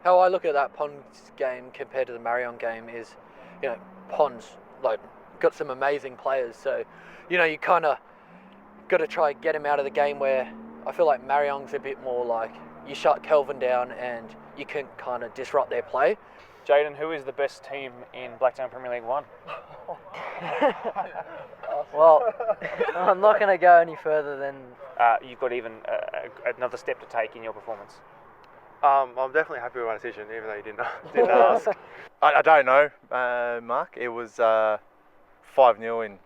how I look at that Ponds game compared to the Marong game is, Ponds got some amazing players, so you kind of got to try and get him out of the game, where I feel like Marong's a bit more like you shut Kelvin down and you can kind of disrupt their play. Jaden, who is the best team in Blacktown Premier League 1? Well, I'm not going to go any further than... You've got even another step to take in your performance. I'm definitely happy with my decision, even though you didn't ask. I don't know, Mark. It was 5-0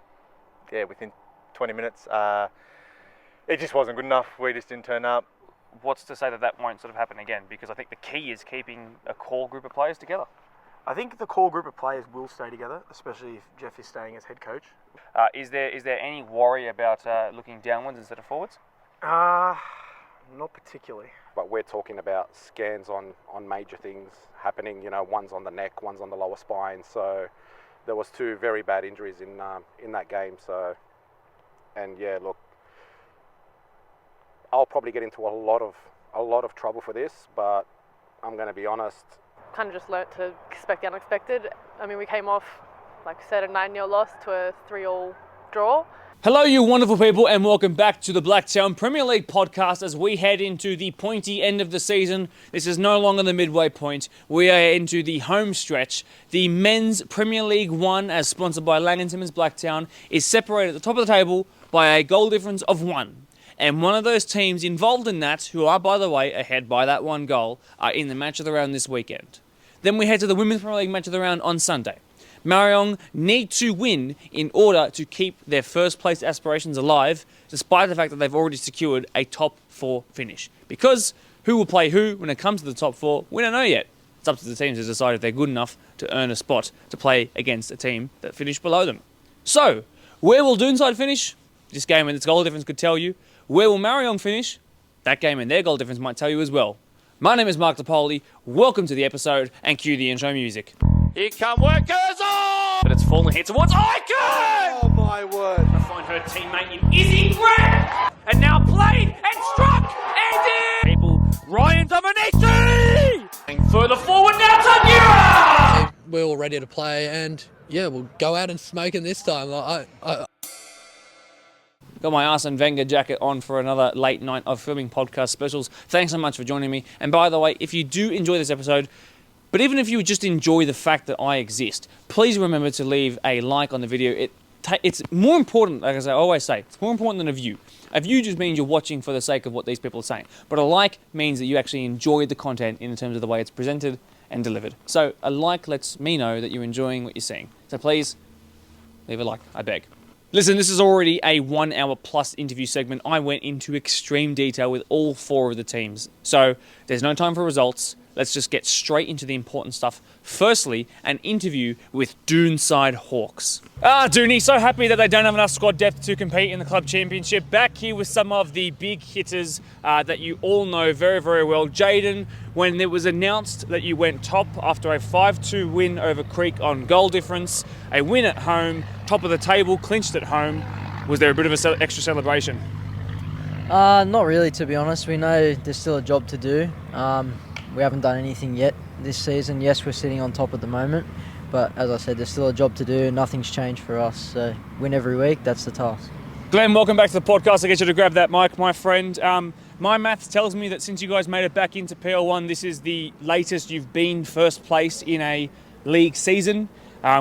within 20 minutes. It just wasn't good enough. We just didn't turn up. What's to say that won't sort of happen again? Because I think the key is keeping a core group of players together. I think the core group of players will stay together, especially if Jeff is staying as head coach. Is there any worry about looking downwards instead of forwards? Not particularly. But we're talking about scans on major things happening. One's on the neck, one's on the lower spine. So there was 2 very bad injuries in that game. So, and yeah, look, I'll probably get into a lot of trouble for this, but I'm going to be honest. Kind of just learnt to expect the unexpected. I mean, we came off, like I said, a 9-0 loss to a 3-3 draw. Hello, you wonderful people, and welcome back to the Blacktown Premier League podcast as we head into the pointy end of the season. This is no longer the midway point. We are into the home stretch. The Men's Premier League 1, as sponsored by Lang & Simmons Blacktown, is separated at the top of the table by a goal difference of 1. And one of those teams involved in that, who are, by the way, ahead by that 1 goal, are in the match of the round this weekend. Then we head to the Women's Premier League match of the round on Sunday. Marong need to win in order to keep their first place aspirations alive, despite the fact that they've already secured a top 4 finish. Because who will play who when it comes to the top 4, we don't know yet. It's up to the teams to decide if they're good enough to earn a spot to play against a team that finished below them. So, where will Dunside finish? This game and its goal difference could tell you. Where will Marong finish? That game and their goal difference might tell you as well. My name is Mark DePoli. Welcome to the episode, and cue the intro music. Here come workers on! But it's fallen here towards Icon! Oh my word. To find her teammate in Izzy Grant! And now played and struck! And in! People, Ryan Dominici! And further forward now to Mira! We're all ready to play, and we'll go out and smoke it this time. got my Arsene Wenger jacket on for another late night of filming podcast specials. Thanks so much for joining me. And by the way, if you do enjoy this episode, but even if you just enjoy the fact that I exist, please remember to leave a like on the video. It's more important, like as I always say, it's more important than a view. A view just means you're watching for the sake of what these people are saying. But a like means that you actually enjoy the content in terms of the way it's presented and delivered. So a like lets me know that you're enjoying what you're seeing. So please, leave a like, I beg. Listen, this is already a 1 hour plus interview segment. I went into extreme detail with all 4 of the teams. So there's no time for results. Let's just get straight into the important stuff. Firstly, an interview with Dunside Hawks. Doony, so happy that they don't have enough squad depth to compete in the club championship. Back here with some of the big hitters that you all know very, very well. Jaden, when it was announced that you went top after a 5-2 win over Creek on goal difference, a win at home, top of the table, clinched at home, was there a bit of an extra celebration? Not really, to be honest. We know there's still a job to do. We haven't done anything yet this season. Yes, we're sitting on top at the moment, but as I said, there's still a job to do. Nothing's changed for us, so win every week, that's the task. Glenn, welcome back to the podcast. I get you to grab that mic, my friend. My maths tells me that since you guys made it back into PL1, this is the latest you've been first place in a league season,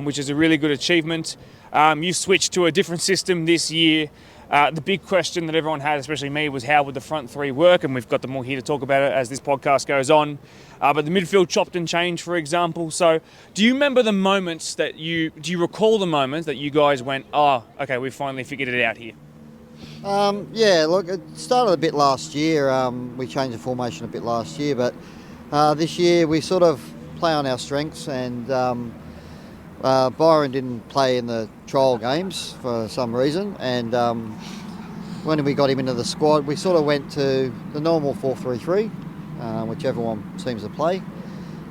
which is a really good achievement. You've switched to a different system this year. The big question that everyone had, especially me, was how would the front three work? And we've got them all here to talk about it as this podcast goes on. But the midfield chopped and changed, for example. So do you remember the moments do you recall the moments that you guys went, oh, okay, we've finally figured it out here? Yeah, look, it started a bit last year. We changed the formation a bit last year, but this year we sort of play on our strengths, and Byron didn't play in the trial games for some reason, and when we got him into the squad, we sort of went to the normal 4-3-3, which everyone seems to play.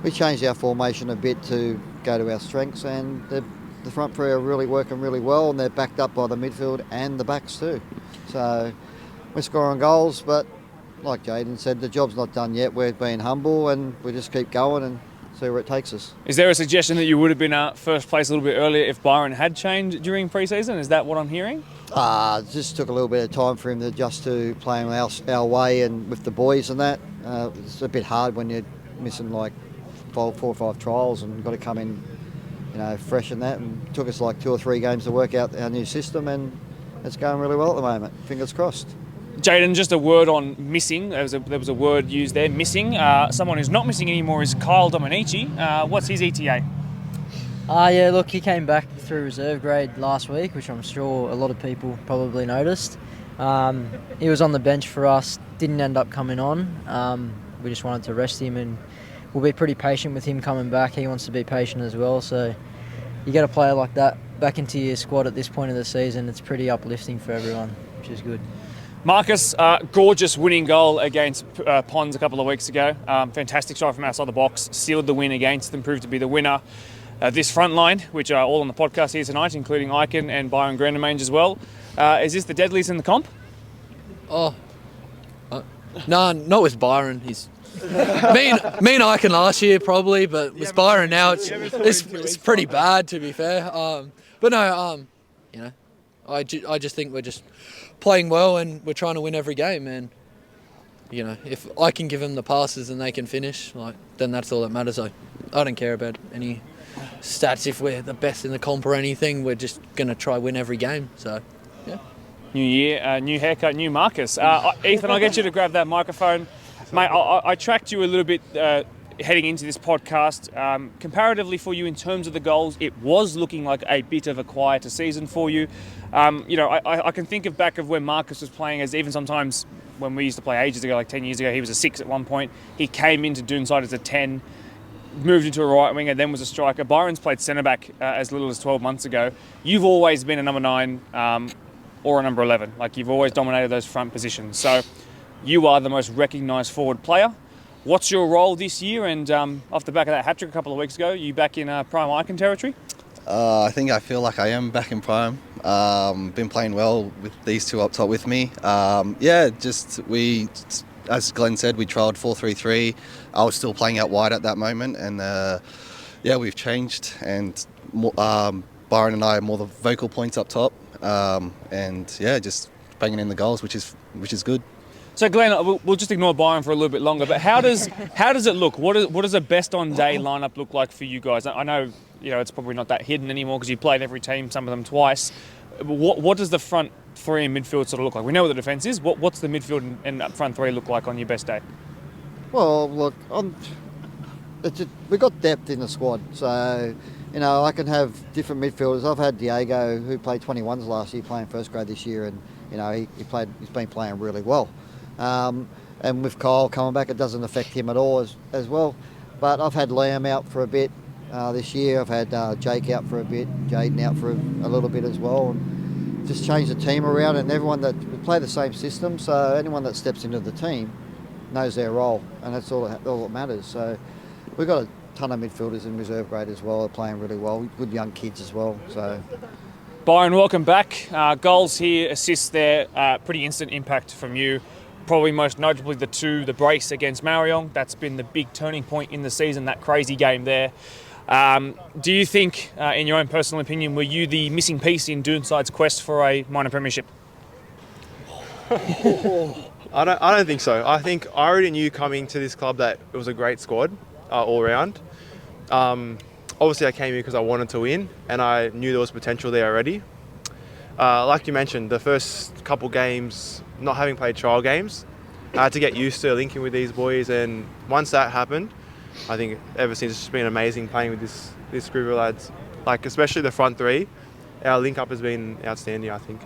We changed our formation a bit to go to our strengths, and the front three are really working really well, and they're backed up by the midfield and the backs too. So we're scoring goals, but like Jaden said, the job's not done yet. We're being humble and we just keep going and see where it takes us. Is there a suggestion that you would have been first place a little bit earlier if Byron had changed during pre-season? Is that what I'm hearing? It just took a little bit of time for him to adjust to playing our way and with the boys and that. It's a bit hard when you're missing like 4 or 5 trials and you've got to come in, fresh and that. And it took us like 2 or 3 games to work out our new system, and it's going really well at the moment. Fingers crossed. Jaden, just a word on missing. There was a word used there, missing. Someone who's not missing anymore is Kyle Dominici. What's his ETA? Yeah, look, he came back through reserve grade last week, which I'm sure a lot of people probably noticed. He was on the bench for us, didn't end up coming on. We just wanted to rest him, and we'll be pretty patient with him coming back. He wants to be patient as well, so you get a player like that back into your squad at this point of the season. It's pretty uplifting for everyone, which is good. Marcus, gorgeous winning goal against Ponds a couple of weeks ago. Fantastic shot from outside the box, sealed the win against them, proved to be the winner. This front line, which are all on the podcast here tonight, including 𝐆𝐀𝐋 and Byron Grandemange as well. Is this the deadliest in the comp? No, not with Byron. He's me and 𝐆𝐿𝐾 last year probably, but with Byron now it's pretty bad, to be fair. But no, I just think we're just playing well and we're trying to win every game, and if I can give them the passes and they can finish, then that's all that matters. I don't care about any stats if we're the best in the comp or anything. We're just going to try win every game. So, yeah. New year, new haircut, new Marcus. Ethan, I'll get you to grab that microphone. Mate, I tracked you a little bit heading into this podcast. Comparatively for you in terms of the goals, it was looking like a bit of a quieter season for you. I can think of back of when Marcus was playing as even sometimes when we used to play ages ago, like 10 years ago, he was a 6 at one point. He came into Dunside as a 10, moved into a right winger, then was a striker. Byron's played centre-back as little as 12 months ago. You've always been a number 9 or a number 11. You've always dominated those front positions. So you are the most recognised forward player. What's your role this year? And off the back of that hat-trick a couple of weeks ago, you back in prime 𝐆𝐾𝐋 territory? I feel like I am back in prime. Been playing well with these two up top with me. As Glenn said, we trialled 4-3-3. I was still playing out wide at that moment, and we've changed. And Byron and I are more the vocal points up top, just banging in the goals, which is good. So Glenn, we'll just ignore Byron for a little bit longer. But how does it look? What does a best on day lineup look like for you guys? I know it's probably not that hidden anymore because you played every team, some of them twice. What does the front 3 and midfield sort of look like? We know what the defence is. What's the midfield and front 3 look like on your best day? Well, look, we've got depth in the squad, so I can have different midfielders. I've had Diego, who played 21s last year, playing first grade this year, and he's been playing really well. And with Kyle coming back, it doesn't affect him at all as well. But I've had Liam out for a bit this year. I've had Jake out for a bit, Jaden out for a little bit as well. And just change the team around, and everyone we play the same system, so anyone that steps into the team knows their role, and that's all that matters. So we've got a ton of midfielders in reserve grade as well, playing really well. Good young kids as well. So. Byron, welcome back. Goals here, assists there, pretty instant impact from you. Probably most notably the brace against Marong. That's been the big turning point in the season, that crazy game there. Do you think, in your own personal opinion, were you the missing piece in Dunside's quest for a minor premiership? I don't think so. I think I already knew coming to this club that it was a great squad all round. Obviously, I came here because I wanted to win, and I knew there was potential there already. Like you mentioned, the first couple games, not having played trial games, I had to get used to linking with these boys, and once that happened, I think ever since it's just been amazing playing with this group of lads. Especially the front 3, our link up has been outstanding, I think,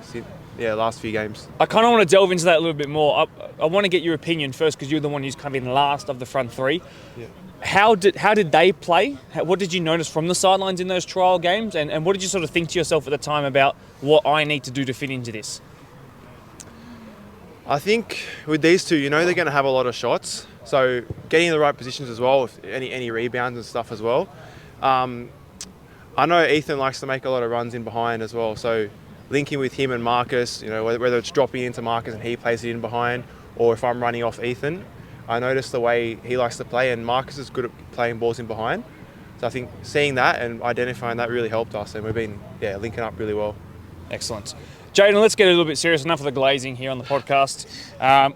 last few games. I kind of want to delve into that a little bit more. I want to get your opinion first because you're the one who's come in last of the front 3. Yeah. How did they play? What did you notice from the sidelines in those trial games? And what did you sort of think to yourself at the time about what I need to do to fit into this? I think with these two, they're going to have a lot of shots. So getting in the right positions as well, with any rebounds and stuff as well. I know Ethan likes to make a lot of runs in behind as well. So linking with him and Marcus, whether it's dropping into Marcus and he plays it in behind, or if I'm running off Ethan, I notice the way he likes to play, and Marcus is good at playing balls in behind. So I think seeing that and identifying that really helped us, and we've been linking up really well. Excellent. Jaden, let's get a little bit serious. Enough of the glazing here on the podcast.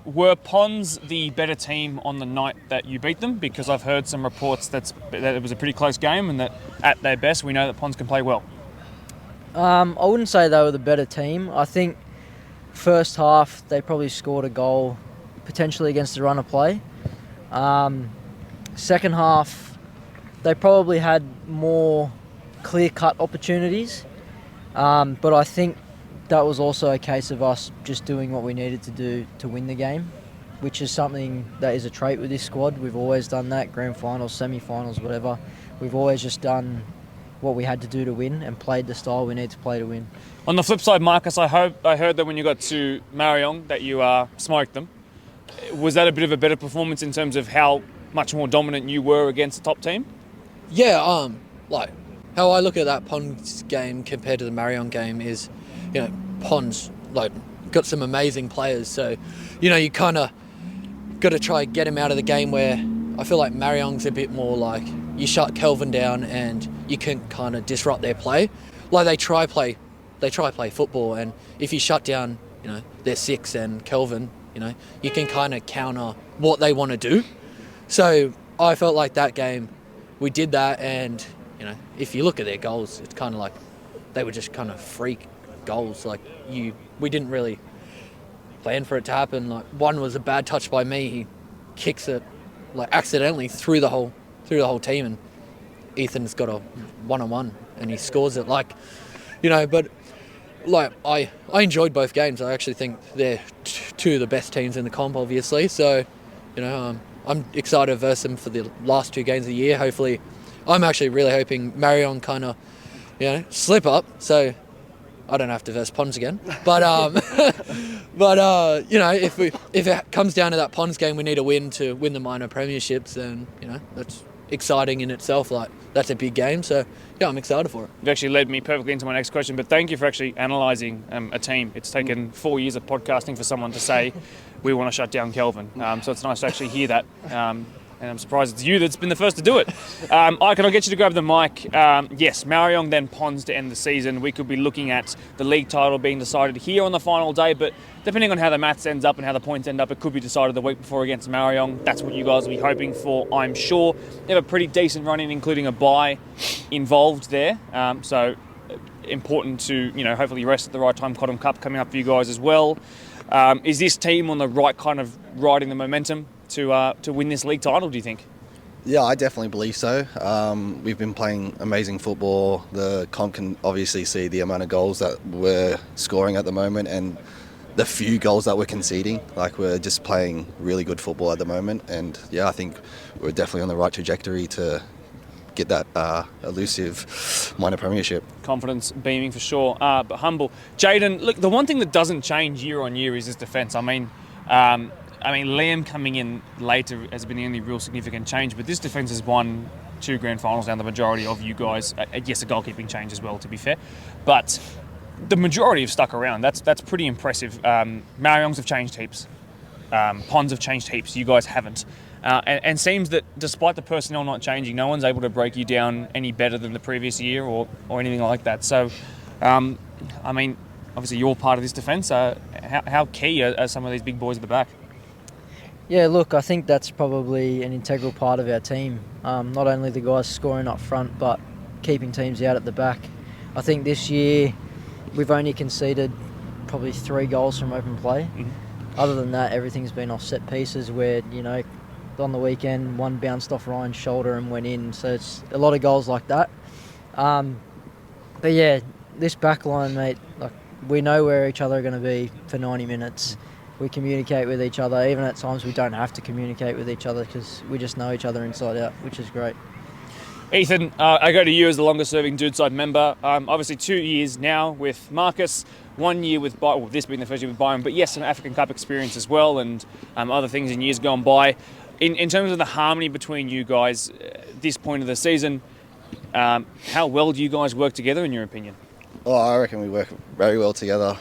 Were Ponds the better team on the night that you beat them? Because I've heard some reports that it was a pretty close game, and that at their best we know that Ponds can play well. I wouldn't say they were the better team. I think first half they probably scored a goal potentially against the run of play. Second half they probably had more clear-cut opportunities, but I think that was also a case of us just doing what we needed to do to win the game, which is something that is a trait with this squad. We've always done that, grand finals, semi-finals, whatever. We've always just done what we had to do to win and played the style we need to play to win. On the flip side, Marcus, I heard that when you got to Marong that you smoked them. Was that a bit of a better performance in terms of how much more dominant you were against the top team? Yeah, like how I look at that Ponds game compared to the Marong game is, Ponds got some amazing players, so you kind of got to try and get him out of the game, where I feel like Marong's a bit more like you shut Kelvin down and you can kind of disrupt their play. Like they try play football, and if you shut down their six and Kelvin, you can kind of counter what they want to do. So I felt like that game we did that, and if you look at their goals, it's kind of like they were just kind of freak goals. We didn't really plan for it to happen. Like one was a bad touch by me. He kicks it accidentally through the whole team, and Ethan's got a one-on-one and he scores it. But I enjoyed both games. I actually think they're two of the best teams in the comp, obviously. So I'm excited versus them for the last two games of the year. Hopefully, I'm actually really hoping Marong kind of slip up, so I don't have to verse Ponds again. But if it comes down to that Ponds game, we need a win to win the minor premierships, then that's exciting in itself. That's a big game, so yeah, I'm excited for it. You've actually led me perfectly into my next question, but thank you for actually analysing a team. It's taken 4 years of podcasting for someone to say we want to shut down Kelvin, so it's nice to actually hear that. And I'm surprised it's you that's been the first to do it. Can I get you to grab the mic? Yes, Marong then Ponds to end the season. We could be looking at the league title being decided here on the final day, but depending on how the maths ends up and how the points end up, it could be decided the week before against Marong. That's what you guys will be hoping for, I'm sure. They have a pretty decent run in, including a bye involved there. So important to, hopefully rest at the right time. Cotton Cup coming up for you guys as well. Is this team on the right kind of riding the momentum to win this league title, do you think? Yeah, I definitely believe so. We've been playing amazing football. The comp can obviously see the amount of goals that we're scoring at the moment and the few goals that we're conceding. We're just playing really good football at the moment, and yeah, I think we're definitely on the right trajectory to get that elusive minor premiership. Confidence beaming for sure, but humble. Jaden, look, the one thing that doesn't change year on year is his defence. I mean, Liam coming in later has been the only real significant change, but this defence has won 2 grand finals now, the majority of you guys. Yes, a goalkeeping change as well, to be fair, but the majority have stuck around. That's pretty impressive. Mariongs have changed heaps. Ponds have changed heaps. You guys haven't. And seems that despite the personnel not changing, no one's able to break you down any better than the previous year or anything like that. So, obviously you're part of this defence. How key are some of these big boys at the back? Yeah, look, I think that's probably an integral part of our team. Not only the guys scoring up front, but keeping teams out at the back. I think this year we've only conceded probably 3 goals from open play. Mm-hmm. Other than that, everything's been off set pieces where, on the weekend, one bounced off Ryan's shoulder and went in. So it's a lot of goals like that. But yeah, this back line, mate, we know where each other are going to be for 90 minutes. We communicate with each other. Even at times we don't have to communicate with each other because we just know each other inside out, which is great. Ethan, I go to you as the longest serving Dunside member. Obviously 2 years now with Marcus, 1 year with Byron, this being the first year with Byron, but yes, some African Cup experience as well and other things in years gone by. In terms of the harmony between you guys at this point of the season, how well do you guys work together in your opinion? Well, I reckon we work very well together.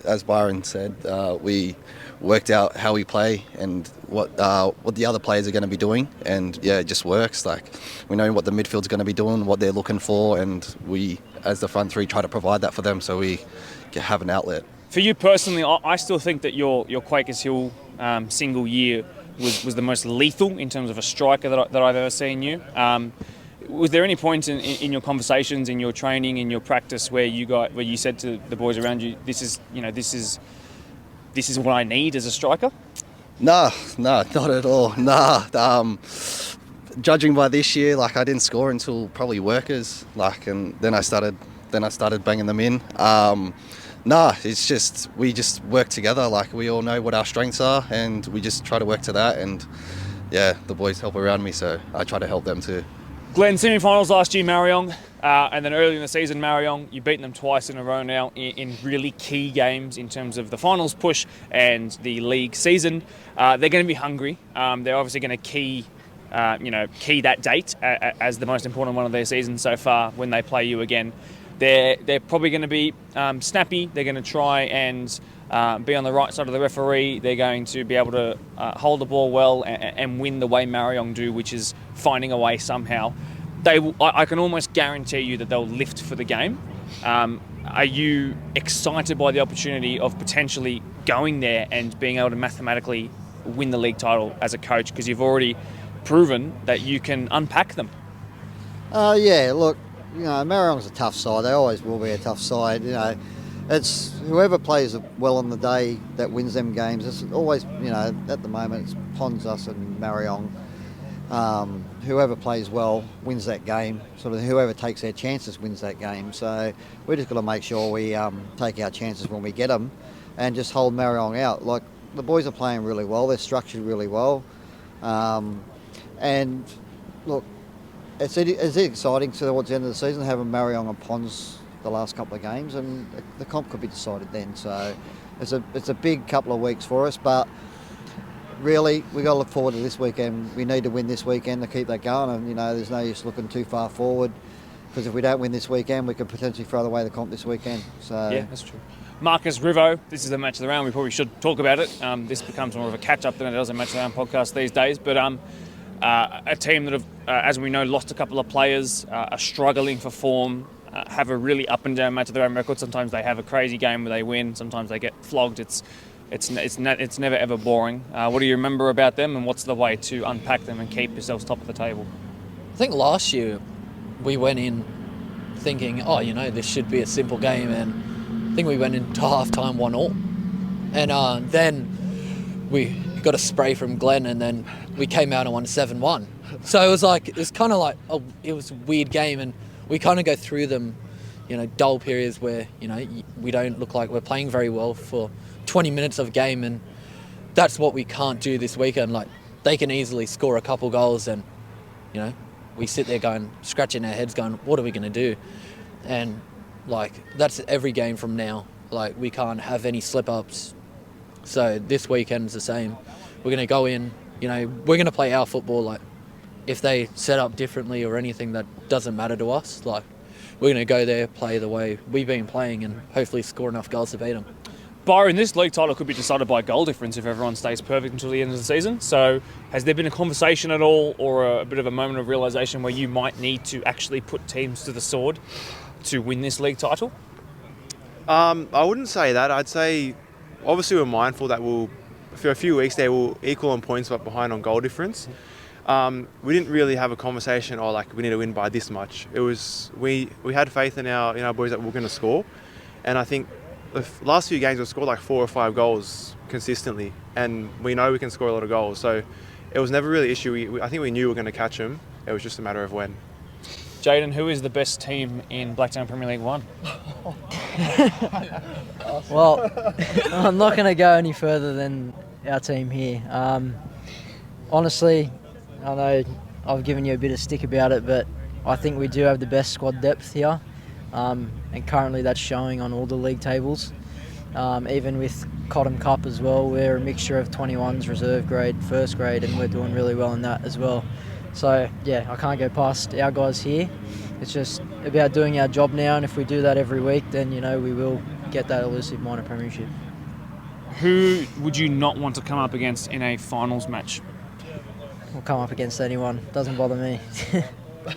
as Byron said, we worked out how we play and what the other players are going to be doing, and yeah, it just works. Like, we know what the midfield's going to be doing, what they're looking for, and we, as the front three, try to provide that for them so we can have an outlet. For you personally, I still think that your Quakers Hill single year was the most lethal in terms of a striker that I've ever seen you. Was there any point in your conversations, in your training, in your practice where you said to the boys around you, this is what I need as a striker? No, not at all. Judging by this year, like, I didn't score until probably workers, like, and then I started banging them in. It's just, we just work together. Like, we all know what our strengths are, and we just try to work to that. And yeah, the boys help around me, so I try to help them too. Glenn, semi-finals last year, Marong, and then early in the season, Marong, you've beaten them twice in a row now in really key games in terms of the finals push and the league season. They're going to be hungry. They're obviously going to key that date as the most important one of their season so far when they play you again. They're probably going to be snappy. They're going to try and be on the right side of the referee. They're going to be able to hold the ball well and win the way Marong do, which is finding a way somehow. I can almost guarantee you that they'll lift for the game. Are you excited by the opportunity of potentially going there and being able to mathematically win the league title as a coach? Because you've already proven that you can unpack them. Yeah, look, Marong's a tough side. They always will be a tough side. It's whoever plays well on the day that wins them games. It's always, at the moment it's Pons, us and Marong. Whoever plays well wins that game. Sort of whoever takes their chances wins that game. So we just got to make sure we take our chances when we get them, and just hold Marong out. Like, the boys are playing really well. They're structured really well, and look, it's exciting towards the end of the season having Marong and Pons the last couple of games, and the comp could be decided then. So it's a big couple of weeks for us, but really we got to look forward to this weekend. We need to win this weekend to keep that going, and there's no use looking too far forward, because if we don't win this weekend, we could potentially throw away the comp this weekend. So yeah, that's true. Marcus, Rivo, this is the match of the round. We probably should talk about it. This becomes more of a catch-up than it does a match of the round podcast these days, but a team that have, as we know, lost a couple of players, are struggling for form, have a really up and down match of their own record. Sometimes they have a crazy game where they win. Sometimes they get flogged. It's never ever boring. What do you remember about them, and what's the way to unpack them and keep yourselves top of the table? I think last year we went in thinking, this should be a simple game, and I think we went into half-time 1-1. And then we got a spray from Glenn, and then we came out and won 7-1. So it was kind of like it was a weird game, and we kind of go through them, dull periods where, we don't look like we're playing very well for 20 minutes of a game, and that's what we can't do this weekend. Like, they can easily score a couple goals, and, we sit there scratching our heads going, what are we going to do? And, that's every game from now. Like, we can't have any slip-ups. So this weekend's the same. We're going to go in, we're going to play our football. Like, if they set up differently or anything, that doesn't matter to us. Like, we're going to go there, play the way we've been playing, and hopefully score enough goals to beat them. Byron, this league title could be decided by goal difference if everyone stays perfect until the end of the season. So has there been a conversation at all, or a bit of a moment of realisation where you might need to actually put teams to the sword to win this league title? I wouldn't say that. I'd say, obviously, we're mindful that for a few weeks there, we'll equal on points but behind on goal difference. We didn't really have a conversation, we need to win by this much. It was, we had faith in our boys that we're going to score, and I think the last few games we've scored 4 or 5 goals consistently, and we know we can score a lot of goals. So it was never really an issue. I think we knew we were going to catch them. It was just a matter of when. Jaden, who is the best team in Blacktown Premier League 1? Well, I'm not going to go any further than our team here. Honestly, I know I've given you a bit of stick about it, but I think we do have the best squad depth here. And currently that's showing on all the league tables. Even with 𝐷𝐿 Cup as well, we're a mixture of 21s, reserve grade, first grade, and we're doing really well in that as well. So yeah, I can't go past our guys here. It's just about doing our job now, and if we do that every week, then we will get that elusive minor premiership. Who would you not want to come up against in a finals match? We'll come up against anyone. Doesn't bother me.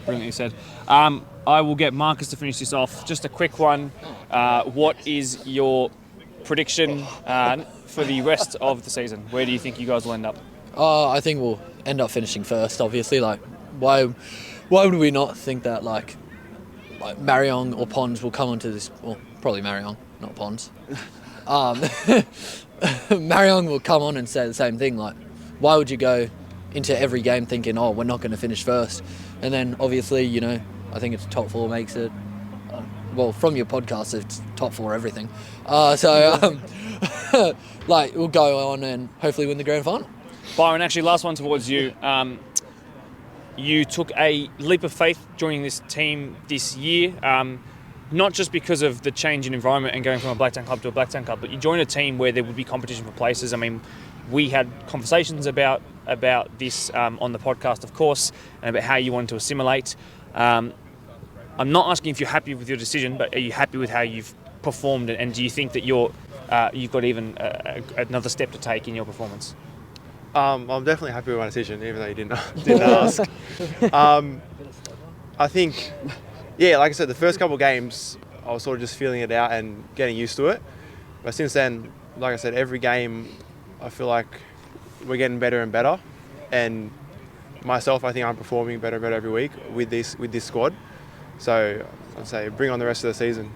Brilliantly said. I will get Marcus to finish this off. Just a quick one. What is your prediction for the rest of the season? Where do you think you guys will end up? I think we'll end up finishing first. Obviously, like why would we not think that like Marong or Pons will come onto this? Well, probably Marong, not Pons. Marong will come on and say the same thing. Like, why would you go into every game thinking, oh, we're not going to finish first? And then obviously, you know, I think it's top four makes it. Well, from your podcast, it's top four everything. Like, we'll go on and hopefully win the grand final. Byron, actually, last one towards you. You took a leap of faith joining this team this year, not just because of the change in environment and going from a Blacktown club to a Blacktown club, but you joined a team where there would be competition for places. I mean, we had conversations about this on the podcast, of course, and about how you wanted to assimilate. I'm not asking if you're happy with your decision, but are you happy with how you've performed, and do you think that you've got even another step to take in your performance? I'm definitely happy with my decision, even though you didn't ask. I think, yeah, like I said, the first couple of games, I was sort of just feeling it out and getting used to it. But since then, like I said, every game, I feel like we're getting better and better. And myself, I think I'm performing better and better every week with this squad. So I'd say bring on the rest of the season.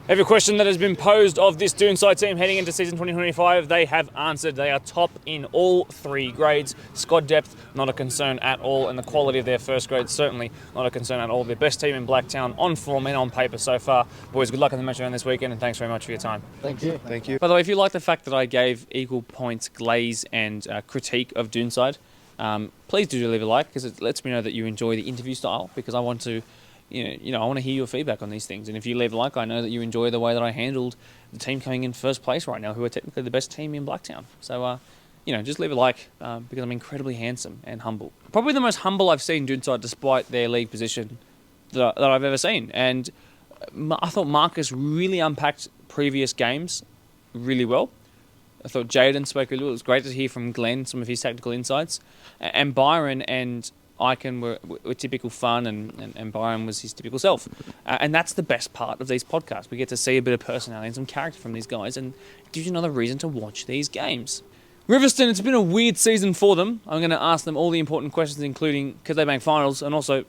Every question that has been posed of this Dunside team heading into season 2025, they have answered. They are top in all three grades. Squad depth, not a concern at all, and the quality of their first grade, certainly not a concern at all. Their best team in Blacktown on form and on paper so far. Boys, good luck in the match around this weekend, and thanks very much for your time. Thank you. Thank you. By the way, if you like the fact that I gave equal points glaze and critique of Dunside, please do leave a like, because it lets me know that you enjoy the interview style, because I want to I want to hear your feedback on these things. And if you leave a like, I know that you enjoy the way that I handled the team coming in first place right now, who are technically the best team in Blacktown. So, just leave a like, because I'm incredibly handsome and humble. Probably the most humble I've seen Dunside, despite their league position, that I've ever seen. And I thought Marcus really unpacked previous games really well. I thought Jaden spoke a little. It was great to hear from Glenn some of his tactical insights. And Byron and Icon were typical fun, and Byron was his typical self. And that's the best part of these podcasts. We get to see a bit of personality and some character from these guys, and it gives you another reason to watch these games. Riverstone, it's been a weird season for them. I'm going to ask them all the important questions, including could they make finals, and also,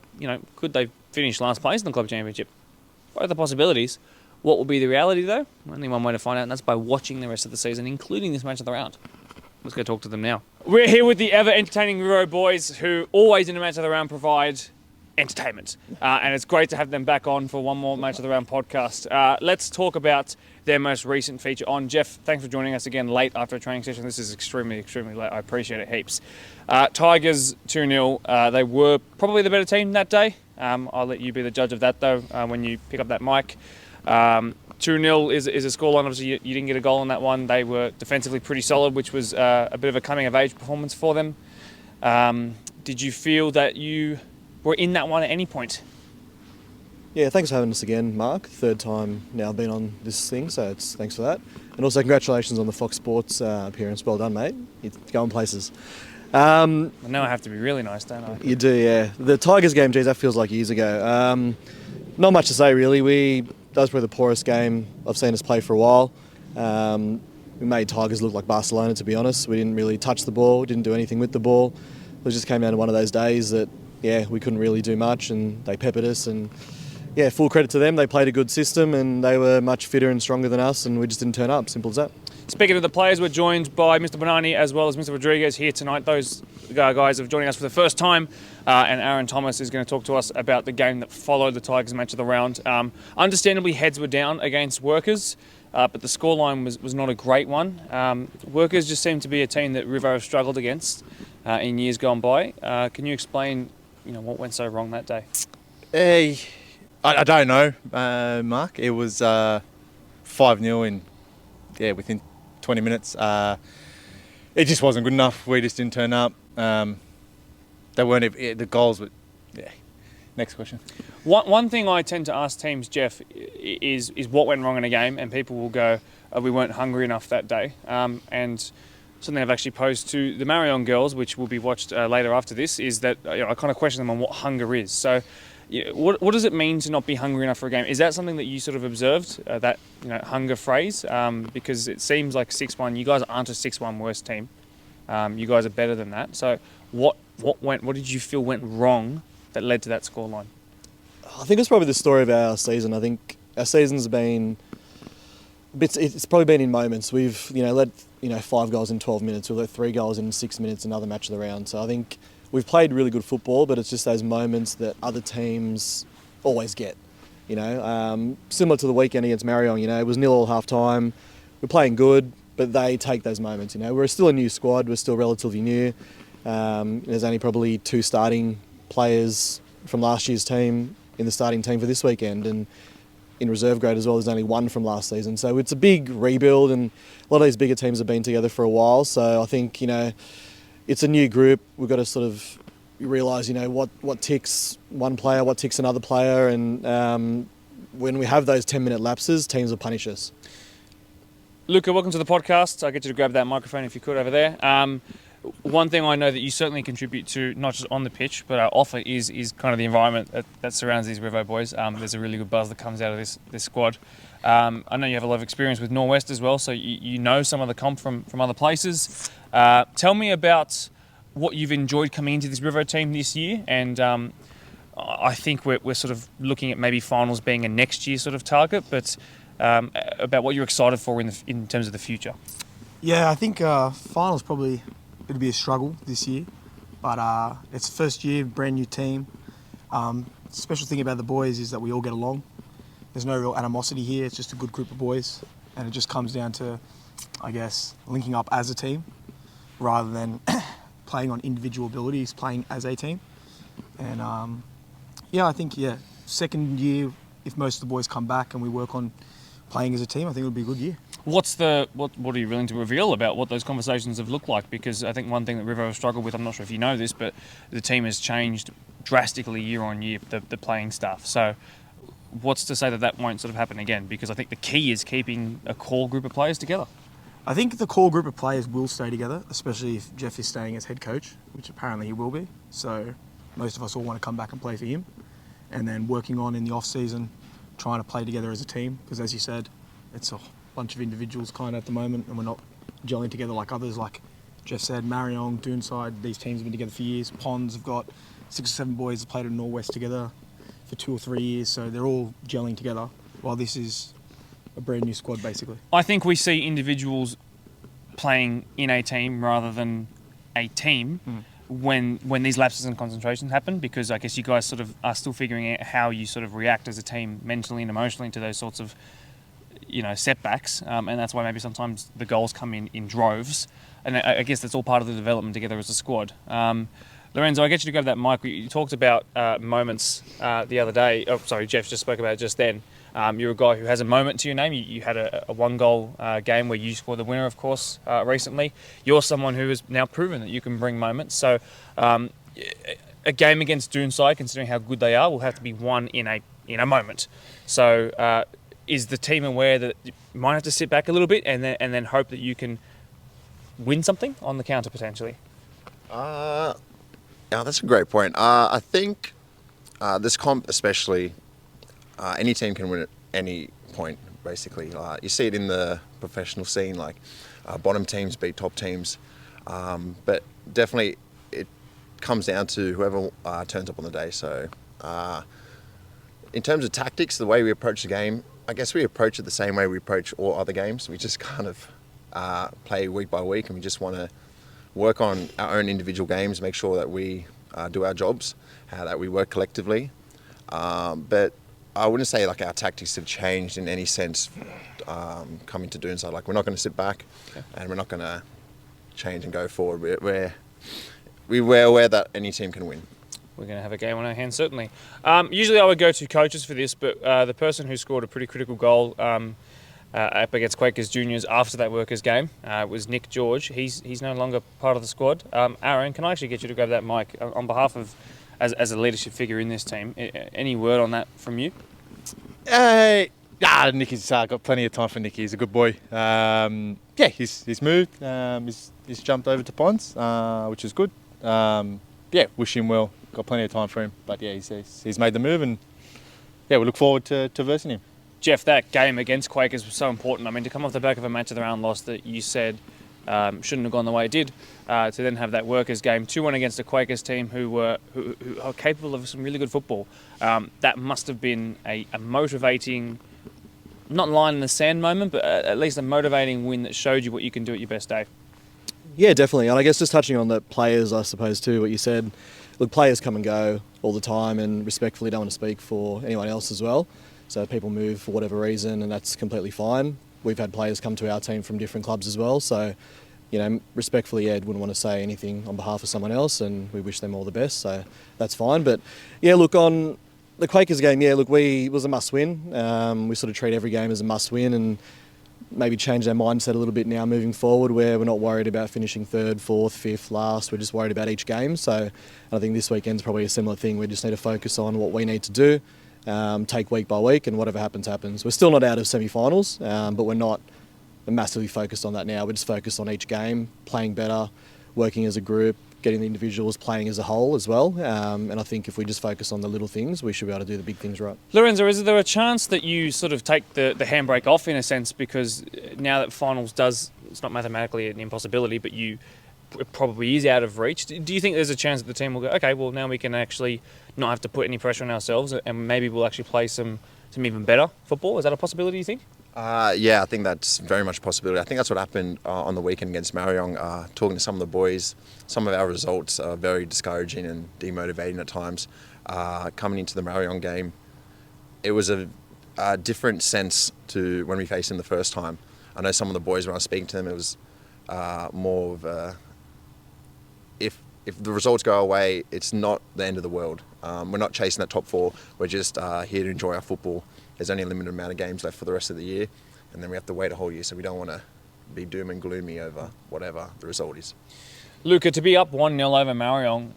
could they finish last place in the club championship? Both the possibilities. What will be the reality, though? Only one way to find out, and that's by watching the rest of the season, including this match of the round. Let's go talk to them now. We're here with the ever-entertaining Riverstone boys, who always in a match of the round provide entertainment. And it's great to have them back on for one more match of the round podcast. Let's talk about their most recent feature on. Jeff, thanks for joining us again late after a training session. This is extremely, extremely late. I appreciate it heaps. Tigers 2-0. They were probably the better team that day. I'll let you be the judge of that, though, when you pick up that mic. 2-0 is a scoreline. Obviously, you didn't get a goal on that one. They were defensively pretty solid, which was a bit of a coming-of-age performance for them. Did you feel that you were in that one at any point? Yeah, thanks for having us again, Mark. Third time now been on this thing, so thanks for that. And also congratulations on the Fox Sports appearance. Well done, mate. You're going places. Well, now I have to be really nice, don't I? You do, yeah. The Tigers game, geez, that feels like years ago. Not much to say, really. That was probably the poorest game I've seen us play for a while. We made Tigers look like Barcelona, to be honest. We didn't really touch the ball, didn't do anything with the ball. It just came down to one of those days that, we couldn't really do much, and they peppered us. And full credit to them. They played a good system, and they were much fitter and stronger than us, and we just didn't turn up. Simple as that. Speaking of the players, we're joined by Mr. Bonani as well as Mr. Rodriguez here tonight. Those guys are joining us for the first time, and Aaron Thomas is going to talk to us about the game that followed the Tigers match of the round. Understandably, heads were down against Workers, but the scoreline was not a great one. Workers just seemed to be a team that Rivo have struggled against in years gone by. Can you explain, what went so wrong that day? I don't know, Mark. It was 5-0 within 20 minutes. It just wasn't good enough. We just didn't turn up. They weren't. The goals were. Next question. One thing I tend to ask teams, Jeff, is what went wrong in a game, and people will go, we weren't hungry enough that day. And something I've actually posed to the Marong girls, which will be watched later after this, is that I kind of question them on what hunger is. So what does it mean to not be hungry enough for a game? Is that something that you sort of observed, that hunger phrase? Because it seems like 6-1, you guys aren't a 6-1 worst team. You guys are better than that. So what did you feel went wrong that led to that scoreline? I think it's probably the story of our season. I think our season's been it's probably been in moments. We've led 5 goals in 12 minutes. We've let 3 goals in 6 minutes, another match of the round. So I think we've played really good football, but it's just those moments that other teams always get. Similar to the weekend against Marong. It was 0-0 half time. We're playing good, but they take those moments. We're still a new squad. We're still relatively new. There's only probably 2 starting players from last year's team in the starting team for this weekend, and in reserve grade as well, there's only 1 from last season. So it's a big rebuild, and a lot of these bigger teams have been together for a while. So I think, it's a new group. We've got to sort of realise, what ticks one player, what ticks another player, and when we have those 10-minute lapses, teams will punish us. Luca, welcome to the podcast. I'll get you to grab that microphone if you could over there. One thing I know that you certainly contribute to, not just on the pitch, but off it, is kind of the environment that surrounds these Rivo boys. There's a really good buzz that comes out of this squad. I know you have a lot of experience with Norwest as well, so you know some of the comp from other places. Tell me about what you've enjoyed coming into this Rivo team this year, and I think we're sort of looking at maybe finals being a next year sort of target, but about what you're excited for in terms of the future. Yeah, I think finals probably it'll be a struggle this year, but it's first year, brand new team. Special thing about the boys is that we all get along. There's no real animosity here. It's just a good group of boys, and it just comes down to, I guess, linking up as a team rather than playing on individual abilities, playing as a team. And I think second year, if most of the boys come back and we work on playing as a team, I think it'll be a good year. What are you willing to reveal about what those conversations have looked like? Because I think one thing that Rivo have struggled with, I'm not sure if you know this, but the team has changed drastically year on year, the playing staff. So what's to say that won't sort of happen again? Because I think the key is keeping a core group of players together. I think the core group of players will stay together, especially if Jeff is staying as head coach, which apparently he will be. So most of us all want to come back and play for him. And then working on in the off-season, trying to play together as a team. Because as you said, it's a bunch of individuals kind of at the moment, and we're not gelling together like others. Like Jeff said, Marong, Dunside, these teams have been together for years. Ponds have got 6 or 7 boys that played at Norwest together for 2 or 3 years, so they're all gelling together, while this is a brand new squad basically. I think we see individuals playing in a team rather than a team when these lapses and concentrations happen, because I guess you guys sort of are still figuring out how you sort of react as a team mentally and emotionally to those sorts of setbacks, and that's why maybe sometimes the goals come in droves, and I guess that's all part of the development together as a squad. Lorenzo, I get you to grab that mic. You talked about moments the other day. Oh, sorry, Jeff just spoke about it just then. You're a guy who has a moment to your name. You had a 1-goal game where you scored the winner, of course, recently. You're someone who has now proven that you can bring moments. So a game against Dunside, considering how good they are, will have to be won in a moment. So is the team aware that you might have to sit back a little bit and then hope that you can win something on the counter potentially? Yeah, that's a great point. I think this comp especially, any team can win at any point, basically. You see it in the professional scene, like bottom teams beat top teams. But definitely it comes down to whoever turns up on the day. So in terms of tactics, the way we approach the game, I guess we approach it the same way we approach all other games. We just kind of play week by week, and we just want to work on our own individual games, make sure that we do our jobs, that we work collectively. But I wouldn't say like our tactics have changed in any sense coming to Dunside. Like, we're not going to sit back, and we're not going to change and go forward. We're aware that any team can win. We're going to have a game on our hands, certainly. Usually I would go to coaches for this, but the person who scored a pretty critical goal up against Quakers Juniors after that Workers game was Nick George. He's no longer part of the squad. Aaron, can I actually get you to grab that mic on behalf of as a leadership figure in this team. Any word on that from you? Nicky's got plenty of time for Nicky. He's a good boy. He's moved. He's jumped over to Ponds, which is good. Wish him well. Got plenty of time for him. But he's made the move, and we look forward to versing him. Jeff, that game against Quakers was so important. I mean, to come off the back of a match of the round loss that you said shouldn't have gone the way it did, to then have that Workers game, 2-1 against a Quakers team who are capable of some really good football. That must have been a motivating, not line in the sand moment, but at least a motivating win that showed you what you can do at your best day. Yeah, definitely. And I guess just touching on the players, I suppose, too, what you said. Look, players come and go all the time, and respectfully don't want to speak for anyone else as well. So people move for whatever reason, and that's completely fine. We've had players come to our team from different clubs as well. So, respectfully, Ed wouldn't want to say anything on behalf of someone else, and we wish them all the best. So that's fine. But, look, on the Quakers game, it was a must-win. We sort of treat every game as a must-win, and maybe change our mindset a little bit now moving forward, where we're not worried about finishing third, fourth, fifth, last. We're just worried about each game. So I think this weekend's probably a similar thing. We just need to focus on what we need to do, take week by week, and whatever happens, happens. We're still not out of semi-finals, but we're not massively focused on that now. We're just focused on each game, playing better, working as a group, getting the individuals playing as a whole as well. And I think if we just focus on the little things, we should be able to do the big things right. Lorenzo, is there a chance that you sort of take the handbrake off in a sense, because now that finals it's not mathematically an impossibility, but it probably is out of reach. Do you think there's a chance that the team will go, okay, well now we can actually not have to put any pressure on ourselves, and maybe we'll actually play some even better football? Is that a possibility, you think? I think that's very much a possibility. I think that's what happened on the weekend against Marong. Talking to some of the boys, some of our results are very discouraging and demotivating at times. Coming into the Marong game, it was a different sense to when we faced them the first time. I know some of the boys, when I was speaking to them, it was more of a, if the results go away, it's not the end of the world. We're not chasing that top four. We're just here to enjoy our football. There's only a limited amount of games left for the rest of the year, and then we have to wait a whole year, so we don't want to be doom and gloomy over whatever the result is. Luca, to be up 1-0 over Marong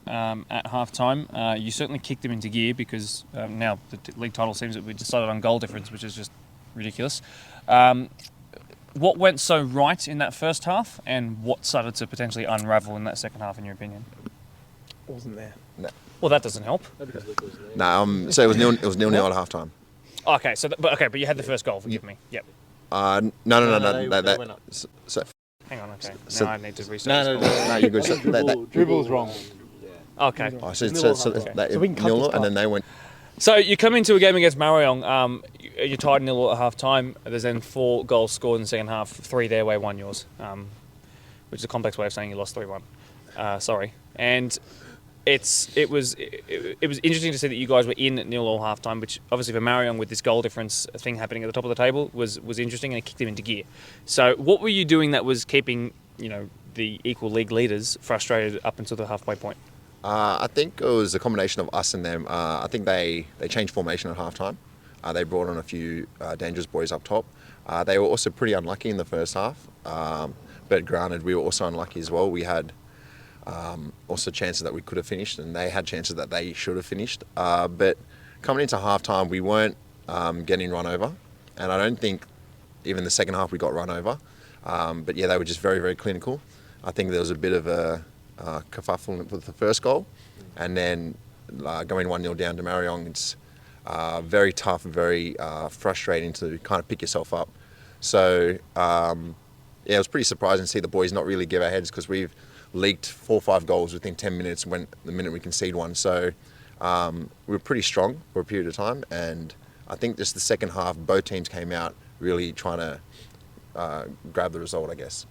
at half-time, you certainly kicked them into gear, because now the league title seems that we decided on goal difference, which is just ridiculous. What went so right in that first half, and what started to potentially unravel in that second half, in your opinion? Wasn't there. No. Well, that doesn't help. No, so it was 0-0 at half-time. Okay, but you had the first goal. Forgive me. Yep. No. They went up. So, hang on. Okay. So, now I need to restart. No, you're good. So Dribble's wrong. Okay. Oh, so we can cut and then they went. So you come into a game against Marong. You're tied 0 at half time. There's then 4 goals scored in the second half. 3 their way, 1 yours. Which is a complex way of saying you lost 3-1. Sorry. And it was interesting to see that you guys were in at 0 half time, which obviously for Marong, with this goal difference thing happening at the top of the table, was interesting, and it kicked him into gear. So what were you doing that was keeping the equal league leaders frustrated up until the halfway point? I think it was a combination of us and them. I think they changed formation at halftime. They brought on a few dangerous boys up top. They were also pretty unlucky in the first half, but granted, we were also unlucky as well. We had also chances that we could have finished, and they had chances that they should have finished. But coming into halftime, we weren't getting run over, and I don't think even the second half we got run over. But yeah, they were just very, very clinical. I think there was a bit of a kerfuffle with the first goal, and then going 1-0 down to Marong, it's very tough, very frustrating to kind of pick yourself up. So it was pretty surprising to see the boys not really give our heads, because we've leaked 4 or 5 goals within 10 minutes when the minute we concede one. So we were pretty strong for a period of time, and I think just the second half, both teams came out really trying to grab the result, I guess.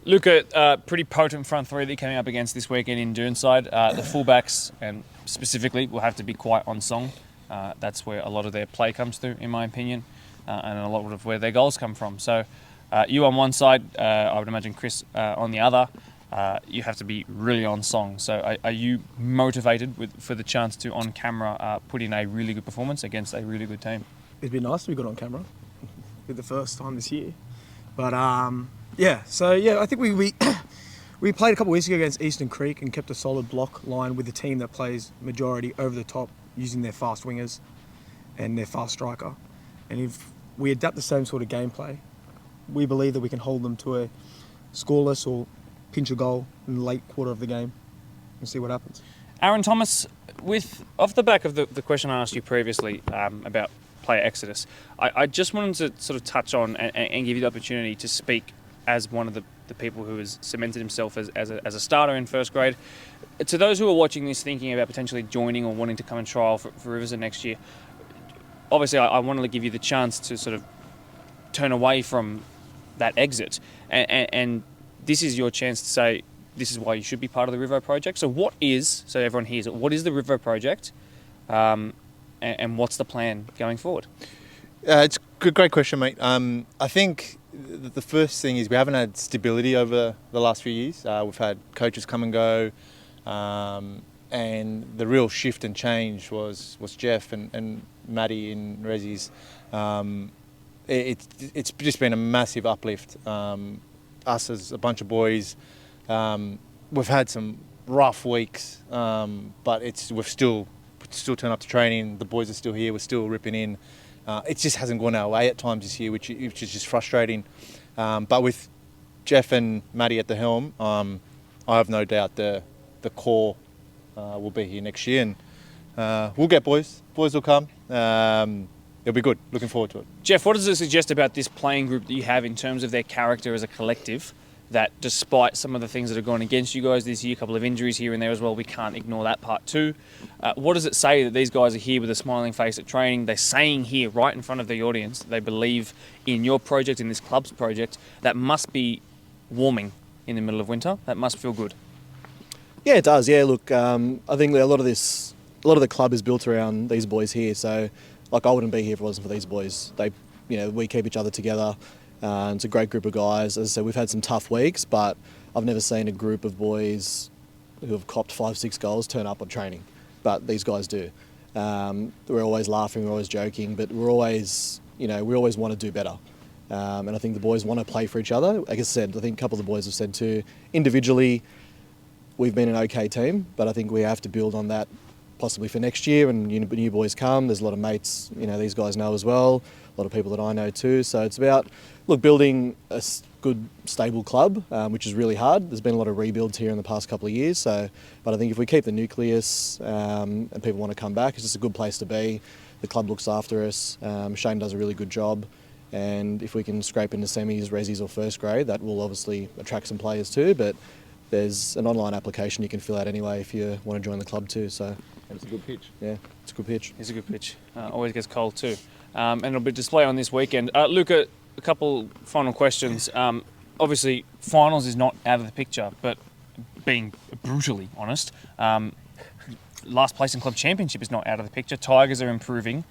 Luca, pretty potent front three that you're coming up against this weekend in Dunside. The fullbacks, and specifically, will have to be quite on song. That's where a lot of their play comes through, in my opinion, and a lot of where their goals come from. So you on one side, I would imagine Chris on the other. You have to be really on song. So are you motivated for the chance to, on camera, put in a really good performance against a really good team? It'd be nice to be good on camera for the first time this year. But I think we We played a couple of weeks ago against Eastern Creek and kept a solid block line with a team that plays majority over the top using their fast wingers and their fast striker. And if we adapt the same sort of gameplay, we believe that we can hold them to a scoreless or pinch a goal in the late quarter of the game and see what happens. Aaron Thomas, off the back of the question I asked you previously about player exodus, I just wanted to sort of touch on and give you the opportunity to speak as one of the people who has cemented himself as a starter in first grade. To those who are watching this thinking about potentially joining or wanting to come and trial for Riverstone next year, obviously I wanted to give you the chance to sort of turn away from that exit, and this is your chance to say this is why you should be part of the Rivo project. So so everyone hears it, what is the Rivo project, and what's the plan going forward? It's a great question, mate. I think the first thing is we haven't had stability over the last few years. We've had coaches come and go, and the real shift and change was Jeff and Maddie in Resi's. It's just been a massive uplift. Us as a bunch of boys, we've had some rough weeks, but we've still turn up to training. The boys are still here. We're still ripping in. It just hasn't gone our way at times this year, which is just frustrating. But with Jeff and Maddie at the helm, I have no doubt the core will be here next year, and we'll get boys. Boys will come. It'll be good. Looking forward to it. Jeff, what does it suggest about this playing group that you have in terms of their character as a collective, that despite some of the things that have gone against you guys this year, a couple of injuries here and there as well, we can't ignore that part too. What does it say that these guys are here with a smiling face at training? They're saying here right in front of the audience they believe in your project, in this club's project. That must be warming in the middle of winter. That must feel good. Yeah, it does. Yeah, look, I think a lot of the club is built around these boys here. So, like, I wouldn't be here if it wasn't for these boys. We keep each other together. It's a great group of guys. As I said, we've had some tough weeks, but I've never seen a group of boys who have copped 5-6 goals turn up on training. But these guys do. We're always laughing, we're always joking, but we always want to do better. And I think the boys want to play for each other. Like I said, I think a couple of the boys have said too, individually, we've been an okay team, but I think we have to build on that possibly for next year, and new boys come. There's a lot of mates, these guys know as well, a lot of people that I know too. So it's about, building a good, stable club, which is really hard. There's been a lot of rebuilds here in the past couple of years. But I think if we keep the nucleus and people want to come back, it's just a good place to be. The club looks after us. Shane does a really good job. And if we can scrape into semis, resis or first grade, that will obviously attract some players too. But there's an online application you can fill out anyway if you want to join the club too. So. And it's a good pitch. Yeah, it's a good pitch. It's a good pitch. Always gets cold too. And it'll be display on this weekend. Luca, a couple final questions. Obviously, finals is not out of the picture, but being brutally honest, last place in club championship is not out of the picture. Tigers are improving.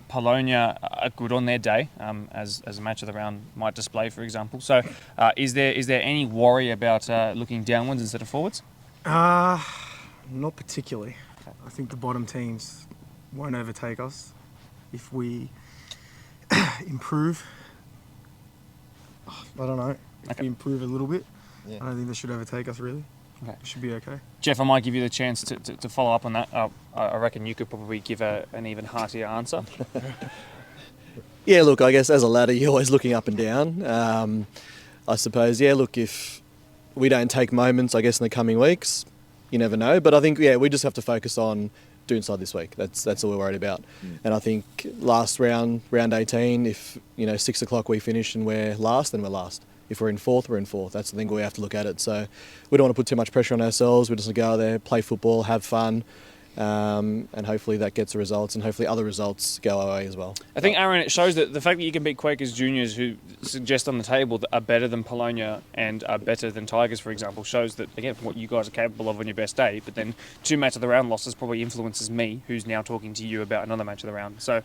Polonia are good on their day, as a match of the round might display, for example. So, is there any worry about looking downwards instead of forwards? Not particularly. I think the bottom teams won't overtake us if we improve. I don't know. If we improve a little bit, I don't think they should overtake us really. Okay. It should be okay. Jeff, I might give you the chance to follow up on that. I reckon you could probably give an even heartier answer. Yeah, look, I guess as a ladder, you're always looking up and down. I suppose, if we don't take moments, I guess, in the coming weeks, you never know. But I think, we just have to focus on Dunside this week. That's all we're worried about. And I think last round 18, if 6 o'clock we finish and we're last, then we're last. If we're in fourth, we're in fourth. That's the thing we have to look at it. So we don't want to put too much pressure on ourselves. We just want to go out there, play football, have fun, and hopefully that gets the results, and hopefully other results go our way as well. I think, Aaron, it shows that the fact that you can beat Quakers juniors who suggest on the table that are better than Polonia and are better than Tigers, for example, shows that, again, what you guys are capable of on your best day. But then 2 match of the round losses probably influences me, who's now talking to you about another match of the round. So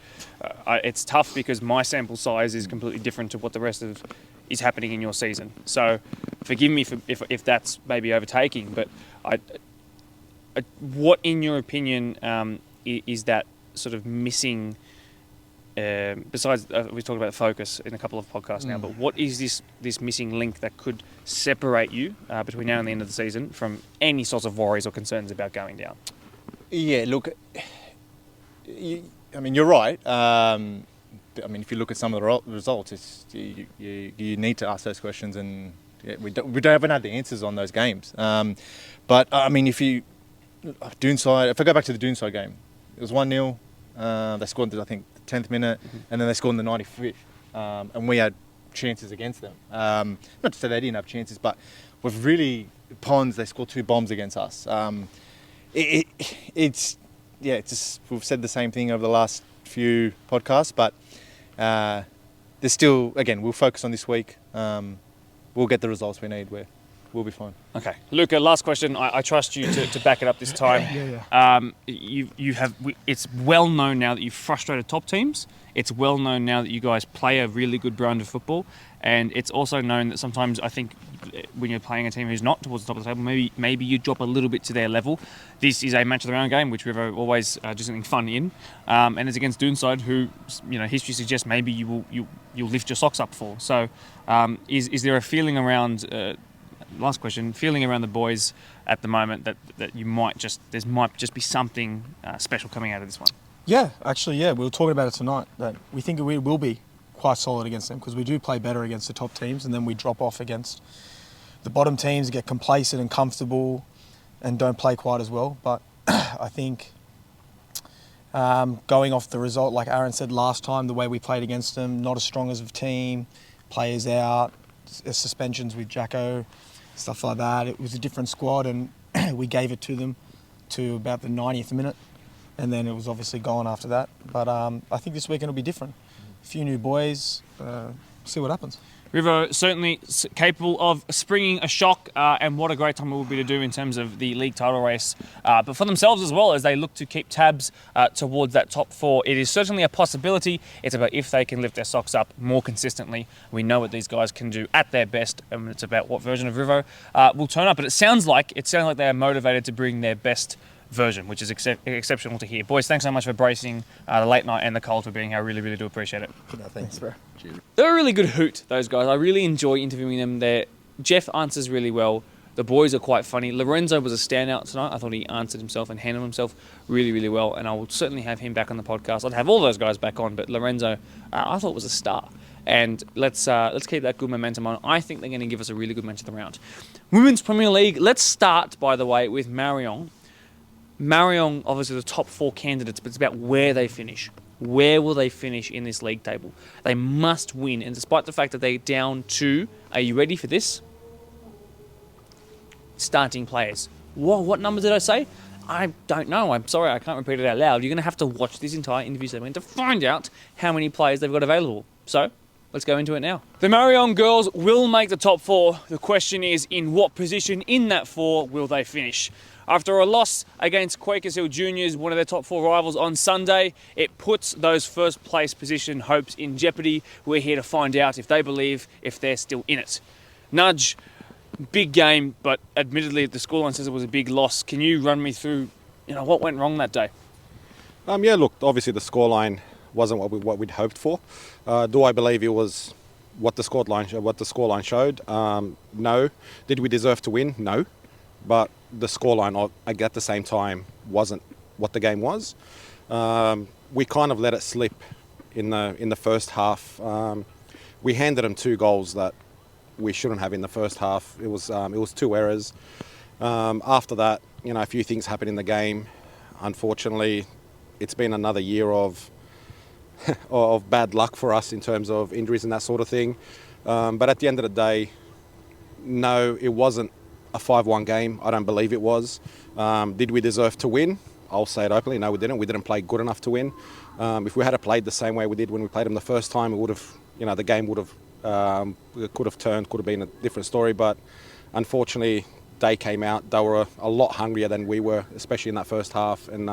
it's tough because my sample size is completely different to what the rest of is happening in your season. So forgive me if that's maybe overtaking, but what, in your opinion, is that sort of missing besides we talked about focus in a couple of podcasts now, but what is this missing link that could separate you between now and the end of the season from any sorts of worries or concerns about going down? Yeah, look, you're right. If you look at some of the results, you need to ask those questions, and we haven't had the answers on those games. But if I go back to the Dunside game, it was 1-0. They scored, I think, the 10th minute, and then they scored in the 95th, and we had chances against them. Not to say they didn't have chances, but we've really they scored 2 bombs against us. It's we've said the same thing over the last few podcasts, but there's still, again, we'll focus on this week. We'll get the results we need. We'll be fine. Okay, Luca. Last question. I trust you to back it up this time. It's well known now that you've frustrated top teams. It's well known now that you guys play a really good brand of football, and it's also known that sometimes I think when you're playing a team who's not towards the top of the table, maybe you drop a little bit to their level. This is a match of the round game, which we've always do something fun in, and it's against Dunside, who history suggests maybe you'll lift your socks up for. So, is there a feeling around? Last question. Feeling around the boys at the moment that there might just be something special coming out of this one. Yeah, actually, we were talking about it tonight, that we think we will be quite solid against them, because we do play better against the top teams, and then we drop off against the bottom teams, get complacent and comfortable, and don't play quite as well. But I think going off the result, like Aaron said last time, the way we played against them, not as strong as a team, players out, suspensions with Jacko, stuff like that. It was a different squad, and we gave it to them to about the 90th minute, and then it was obviously gone after that. But I think this weekend will be different. A few new boys, see what happens. Rivo certainly capable of springing a shock, and what a great time it will be to do in terms of the league title race, but for themselves as well, as they look to keep tabs towards that top 4. It is certainly a possibility. It's about if they can lift their socks up more consistently. We know what these guys can do at their best, and it's about what version of Rivo will turn up. But it sounds like they are motivated to bring their best version, which is exceptional to hear. Boys, thanks so much for bracing the late night and the cold for being here. I really, really do appreciate it. No, thanks, bro. They're a really good hoot, those guys. I really enjoy interviewing them. Jeff answers really well. The boys are quite funny. Lorenzo was a standout tonight. I thought he answered himself and handled himself really, really well, and I will certainly have him back on the podcast. I'd have all those guys back on, but Lorenzo, I thought was a star. And let's keep that good momentum on. I think they're going to give us a really good match of the round. Women's Premier League. Let's start, by the way, with Marong. Marong, obviously the top 4 candidates, but it's about where they finish. Where will they finish in this league table? They must win, and despite the fact that they're down to, are you ready for this? Starting players. Whoa, what number did I say? I don't know. I'm sorry, I can't repeat it out loud. You're going to have to watch this entire interview segment to find out how many players they've got available. So, let's go into it now. The Marong girls will make the top 4. The question is, in what position in that 4 will they finish? After a loss against Quakers Hill Juniors, one of their top 4 rivals on Sunday, it puts those first place position hopes in jeopardy. We're here to find out if they believe if they're still in it. Nudge, big game, but admittedly the scoreline says it was a big loss. Can you run me through, what went wrong that day? Look, obviously the scoreline wasn't what we'd hoped for. Do I believe it was what the scoreline showed? No. Did we deserve to win? No. But the scoreline at the same time wasn't what the game was. We kind of let it slip in the first half. We handed them 2 goals that we shouldn't have in the first half. It was 2 errors. After that, a few things happened in the game. Unfortunately, it's been another year of bad luck for us in terms of injuries and that sort of thing. But at the end of the day, no, it wasn't a 5-1 game. I don't believe it was. Did we deserve to win? I'll say it openly. No, we didn't. We didn't play good enough to win. If we had played the same way we did when we played them the first time, it would have, the game would have, could have turned, could have been a different story. But unfortunately, they came out. They were a lot hungrier than we were, especially in that first half. And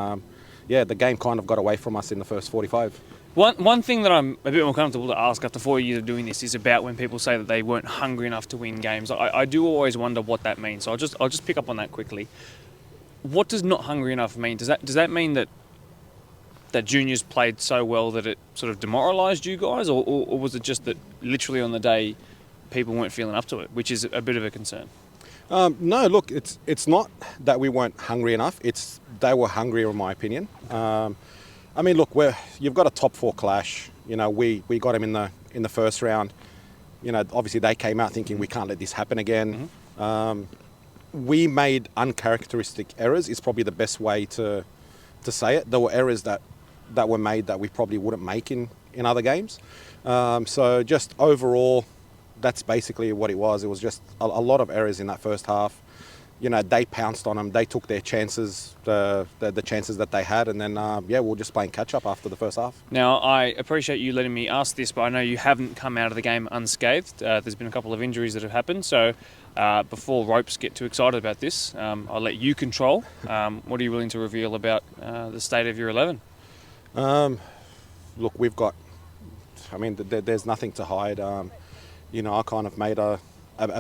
the game kind of got away from us in the first 45. One thing that I'm a bit more comfortable to ask after 4 years of doing this is about when people say that they weren't hungry enough to win games. I do always wonder what that means. So I'll just pick up on that quickly. What does not hungry enough mean? Does that mean that that juniors played so well that it sort of demoralised you guys, or was it just that literally on the day people weren't feeling up to it, which is a bit of a concern? No, look, it's not that we weren't hungry enough. It's they were hungrier, in my opinion. I mean, look, you've got a top 4 clash. You know, we got them in the first round. You know, obviously they came out thinking we can't let this happen again. We made uncharacteristic errors. Is probably the best way to say it. There were errors that were made that we probably wouldn't make in other games. So just overall, that's basically what it was. It was just a lot of errors in that first half. You know, they pounced on them. They took their chances, the chances that they had, and then we were just playing catch up after the first half. Now, I appreciate you letting me ask this, but I know you haven't come out of the game unscathed. There's been a couple of injuries that have happened, so before Ropes get too excited about this, I'll let you control. What are you willing to reveal about the state of your 11? Look, we've got. I mean, there's nothing to hide. You know, I kind of made a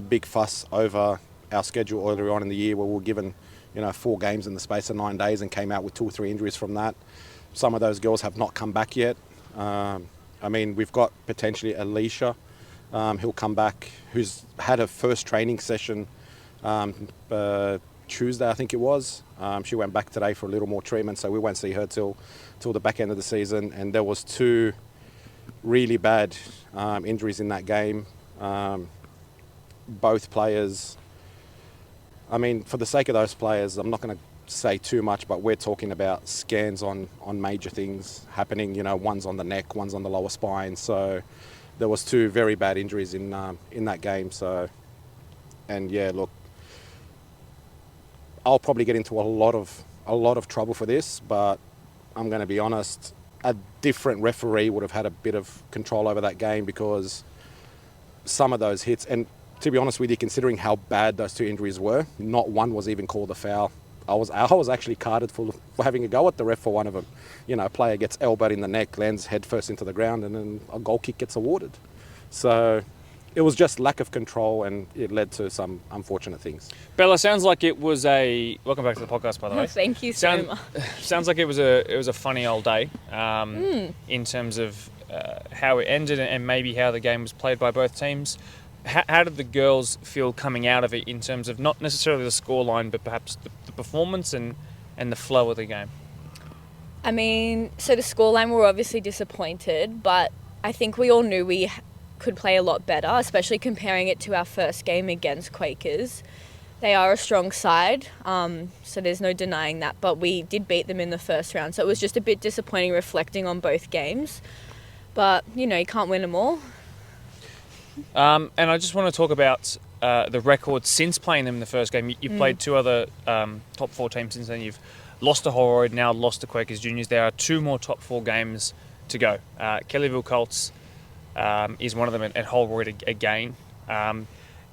big fuss over our schedule earlier on in the year where we were given, 4 games in the space of 9 days and came out with 2 or 3 injuries from that. Some of those girls have not come back yet. I mean, we've got potentially Alicia, who'll come back, who's had her first training session Tuesday, I think it was. She went back today for a little more treatment, so we won't see her till the back end of the season. And there was 2 really bad injuries in that game. Both players, I mean, for the sake of those players, I'm not going to say too much, but we're talking about scans on major things happening. You know, one's on the neck, one's on the lower spine. So there was 2 very bad injuries in that game. So, and yeah, look, I'll probably get into a lot of trouble for this, but I'm going to be honest. A different referee would have had a bit of control over that game, because some of those hits, and to be honest with you, considering how bad those 2 injuries were, not one was even called a foul. I was actually carded for having a go at the ref for one of them. You know, a player gets elbowed in the neck, lands head first into the ground, and then a goal kick gets awarded. So it was just lack of control, and it led to some unfortunate things. Bella, sounds like it was welcome back to the podcast, by the way. Thank you so much. Sounds like it was a funny old day in terms of how it ended and maybe how the game was played by both teams. How did the girls feel coming out of it in terms of not necessarily the scoreline, but perhaps the performance and the flow of the game? I mean, so the scoreline, we were obviously disappointed, but I think we all knew we could play a lot better, especially comparing it to our first game against Quakers. They are a strong side, so there's no denying that, but we did beat them in the first round, so it was just a bit disappointing reflecting on both games. But, you can't win them all. And I just want to talk about the record since playing them in the first game. You've played 2 other top 4 teams since then. You've lost to Holroyd, now lost to Quakers Juniors. There are 2 more top 4 games to go. Kellyville Colts is one of them at Holroyd again.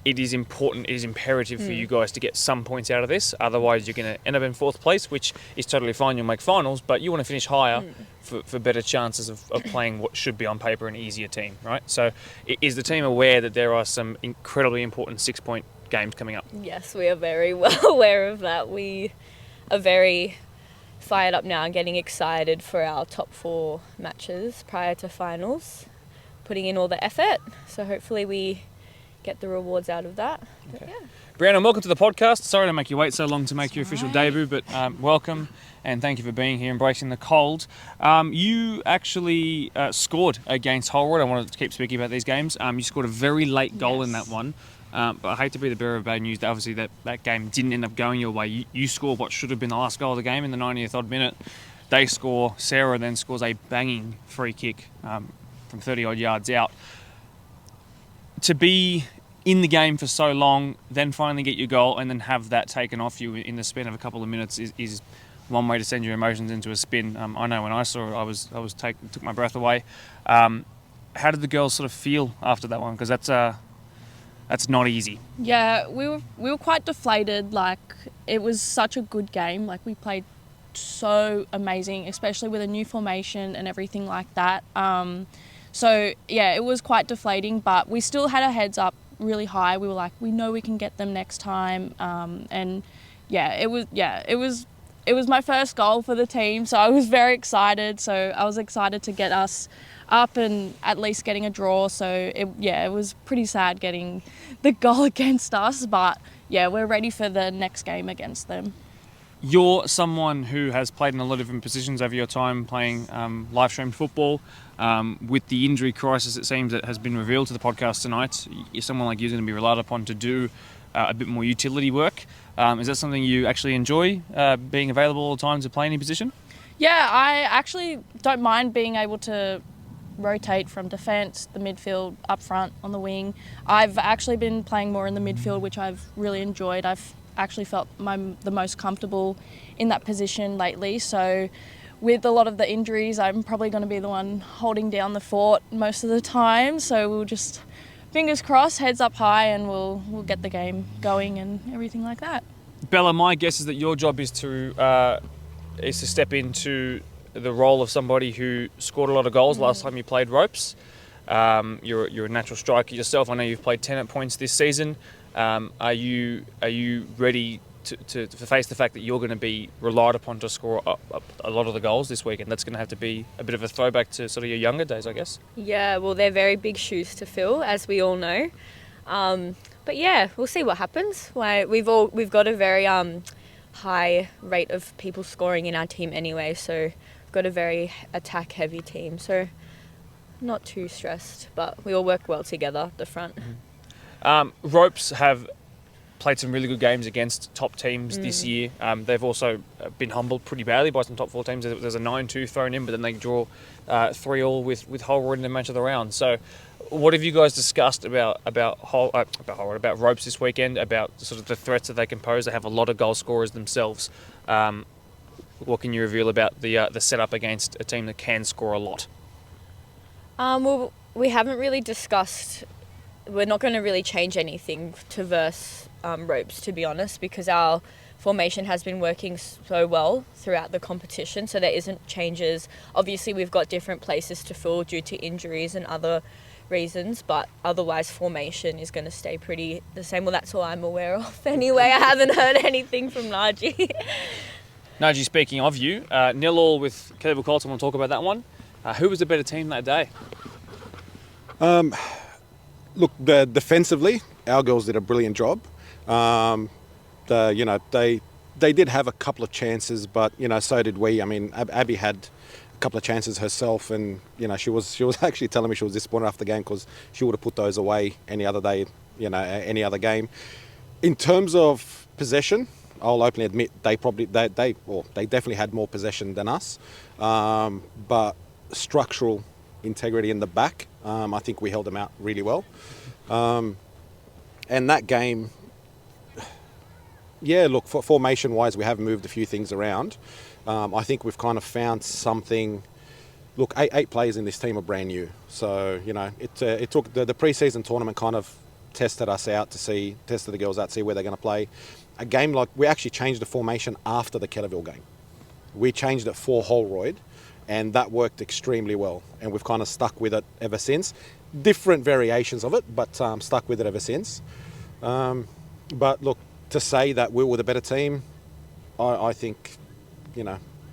It is important, it is imperative for you guys to get some points out of this. Otherwise, you're going to end up in 4th place, which is totally fine. You'll make finals, but you want to finish higher for better chances of playing what should be on paper an easier team, right? So is the team aware that there are some incredibly important 6-point games coming up? Yes, we are very well aware of that. We are very fired up now and getting excited for our top 4 matches prior to finals, putting in all the effort. So hopefully we get the rewards out of that. Okay. Yeah. Brianna, welcome to the podcast. Sorry to make you wait so long to make your official debut, but welcome and thank you for being here, embracing the cold. You actually scored against Holroyd. I wanted to keep speaking about these games. You scored a very late goal in that one, but I hate to be the bearer of bad news. Obviously, that game didn't end up going your way. You scored what should have been the last goal of the game in the 90th odd minute. They score. Sarah then scores a banging free kick from 30 odd yards out. To be in the game for so long, then finally get your goal and then have that taken off you in the span of a couple of minutes is one way to send your emotions into a spin. I know when I saw it, I was took my breath away. How did the girls sort of feel after that one? Because that's not easy. Yeah, we were quite deflated. Like, it was such a good game. Like, we played so amazing, especially with a new formation and everything like that. So yeah, it was quite deflating, but we still had our heads up really high. We were like, we know we can get them next time. And it was it was my first goal for the team, so I was very excited. So I was excited to get us up and at least getting a draw. So it was pretty sad getting the goal against us, but yeah, we're ready for the next game against them. You're someone who has played in a lot of different positions over your time playing live streamed football. With the injury crisis, it seems, that has been revealed to the podcast tonight, someone like you is going to be relied upon to do a bit more utility work. Is that something you actually enjoy, being available all the time to play any position? Yeah, I actually don't mind being able to rotate from defence, the midfield, up front, on the wing. I've actually been playing more in the midfield, which I've really enjoyed. I've actually felt the most comfortable in that position lately. So with a lot of the injuries, I'm probably going to be the one holding down the fort most of the time. So we'll just, fingers crossed, heads up high, and we'll get the game going and everything like that. Bella, my guess is that your job is to step into the role of somebody who scored a lot of goals last time you played ropes. You're a natural striker yourself. I know you've played 10 points this season. Are you ready to face the fact that you're going to be relied upon to score a lot of the goals this week, and that's going to have to be a bit of a throwback to sort of your younger days, I guess? Yeah, well, they're very big shoes to fill, as we all know. But yeah, we'll see what happens. We've got a very high rate of people scoring in our team anyway, so we've got a very attack-heavy team. So not too stressed, but we all work well together at the front. Ropes have played some really good games against top teams this year. They've also been humbled pretty badly by some top 4 teams. There's a 9-2 thrown in, but then they draw 3-3 with Holroyd in the match of the round. So what have you guys discussed about Ropes this weekend, about sort of the threats that they can pose? They have a lot of goal scorers themselves. What can you reveal about the setup against a team that can score a lot? Well, we haven't really discussed. We're not going to really change anything to verse Ropes, to be honest, because our formation has been working so well throughout the competition, so there isn't changes. Obviously, we've got different places to fill due to injuries and other reasons, but otherwise formation is going to stay pretty the same. Well, that's all I'm aware of anyway. I haven't heard anything from Naji. Naji, speaking of you, 0-0 with Cleveland Colts, I want to talk about that one. Who was the better team that day? Look, defensively, our girls did a brilliant job. They did have a couple of chances, but so did we. I mean, Abby had a couple of chances herself, and she was actually telling me she was disappointed after the game because she would have put those away any other day, any other game. In terms of possession, I'll openly admit they definitely had more possession than us, but structural integrity in the back, I think we held them out really well. And that game, look, formation-wise, we have moved a few things around. I think we've kind of found something. Look, eight players in this team are brand new, so it took the pre-season tournament kind of tested the girls out, see where they're going to play. A game like, we actually changed the formation after the Kellerville game. We changed it for Holroyd, and that worked extremely well, and we've kind of stuck with it ever since. Different variations of it, but stuck with it ever since. But look, to say that we were the better team, I think,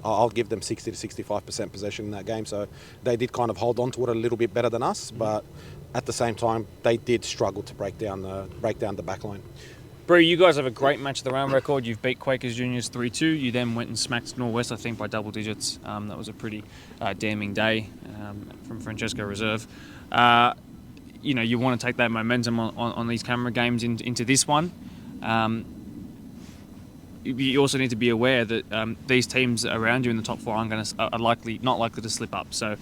I'll give them 60 to 65% possession in that game. So they did kind of hold on to it a little bit better than us, but at the same time, they did struggle to break down the back line. Bree, you guys have a great match of the round record. You've beat Quakers Juniors 3-2. You then went and smacked Norwest, I think, by double digits. That was a pretty damning day from Francesco Reserve. You want to take that momentum on these camera games into this one. You also need to be aware that these teams around you in the top 4 are not likely to slip up. So,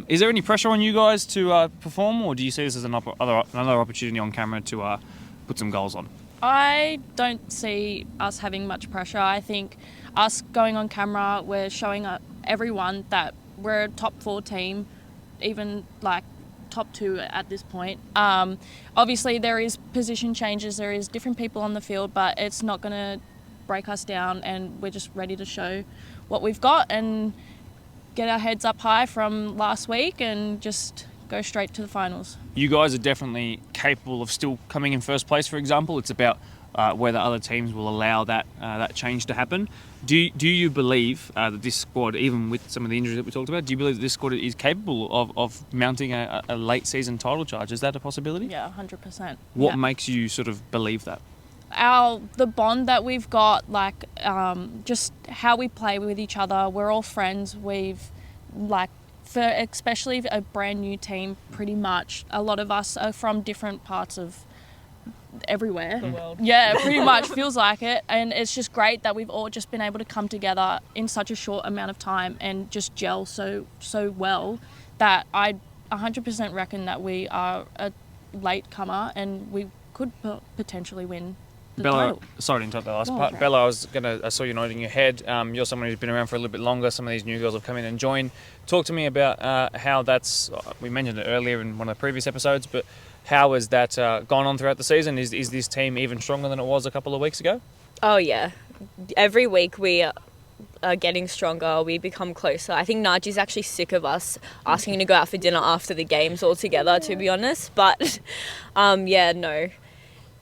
is there any pressure on you guys to perform, or do you see this as another opportunity on camera to put some goals on? I don't see us having much pressure. I think us going on camera, we're showing everyone that we're a top 4 team, even like top 2 at this point. Obviously, there is position changes, there is different people on the field, but it's not going to break us down, and we're just ready to show what we've got and get our heads up high from last week and just go straight to the finals. You guys are definitely capable of still coming in first place, for example. It's about whether other teams will allow that change to happen. Do you believe that this squad, even with some of the injuries that we talked about, do you believe that this squad is capable of mounting a late season title charge? Is that a possibility? Yeah, 100%. What makes you sort of believe that? The bond that we've got, like just how we play with each other. We're all friends. We've especially a brand new team, pretty much a lot of us are from different parts of everywhere. The world. Yeah, pretty much feels like it, and it's just great that we've all just been able to come together in such a short amount of time and just gel so well that I 100% reckon that we are a late comer and we could potentially win the Bella, title. sorry to interrupt the last No, part. right. Bella, I saw you nodding your head. You're someone who's been around for a little bit longer. Some of these new girls have come in and joined. Talk to me about how that's. We mentioned it earlier in one of the previous episodes, but how has that gone on throughout the season? Is this team even stronger than it was a couple of weeks ago? Oh yeah, every week we are getting stronger. We become closer. I think Naji's actually sick of us asking to go out for dinner after the games all together, to be honest. But yeah, no.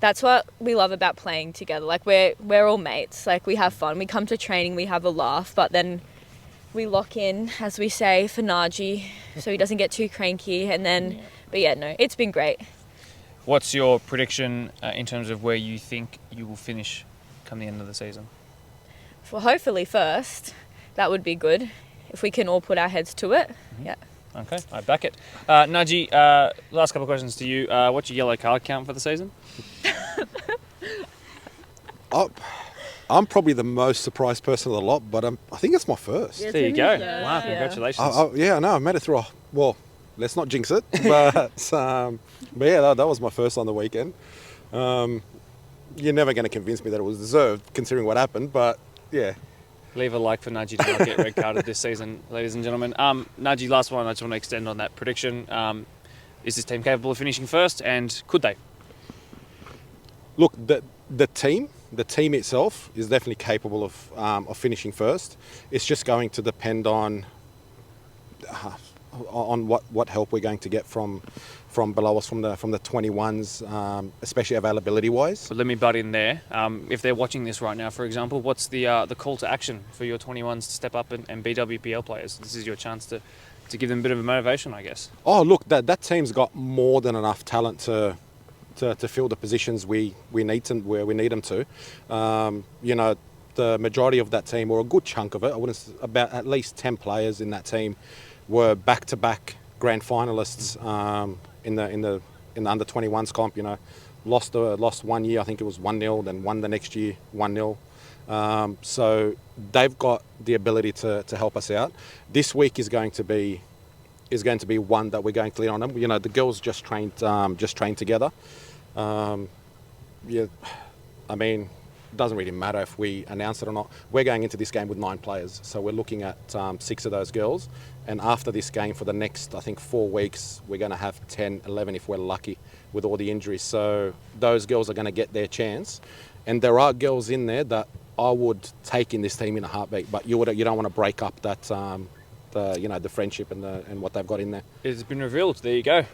That's what we love about playing together. Like we're all mates. Like we have fun. We come to training, we have a laugh, but then we lock in, as we say, for Naji, so he doesn't get too cranky. And then, but yeah, no, it's been great. What's your prediction in terms of where you think you will finish come the end of the season? Well, hopefully first. That would be good if we can all put our heads to it. Mm-hmm. Yeah. Okay, I back it. Naji, last couple of questions to you. What's your yellow card count for the season? I'm probably the most surprised person of the lot, but I think it's my first. There you go. Wow, congratulations. Yeah, I know. I made it through. Well, let's not jinx it, but yeah, that was my first on the weekend. You're never going to convince me that it was deserved, considering what happened, but yeah. Leave a like for Naji to not get red carded this season, ladies and gentlemen. Naji, last one, I just want to extend on that prediction. Is this team capable of finishing first, and could they? Look, the team itself is definitely capable of finishing first. It's just going to depend on what help we're going to get from below us, from the 21s, especially availability wise. But let me butt in there. If they're watching this right now, for example, what's the call to action for your 21s to step up and be WPL players? This is your chance to give them a bit of a motivation, I guess. Oh, look, that team's got more than enough talent to fill the positions we need them, where we need them to. You know, the majority of that team, or a good chunk of it, about at least 10 players in that team, were back-to-back grand finalists in the under 21s comp. You know, lost 1 year, I think it was 1-0, then won the next year 1-0. So they've got the ability to help us out. This week is going to be one that we're going to lean on them. You know, the girls just trained together. Yeah, I mean, it doesn't really matter if we announce it or not. We're going into this game with 9 players, so we're looking at 6 of those girls. And after this game, for the next, I think, 4 weeks, we're going to have 10, 11 if we're lucky with all the injuries. So those girls are going to get their chance. And there are girls in there that I would take in this team in a heartbeat, but you don't want to break up that the friendship and what they've got in there. It's been revealed. There you go.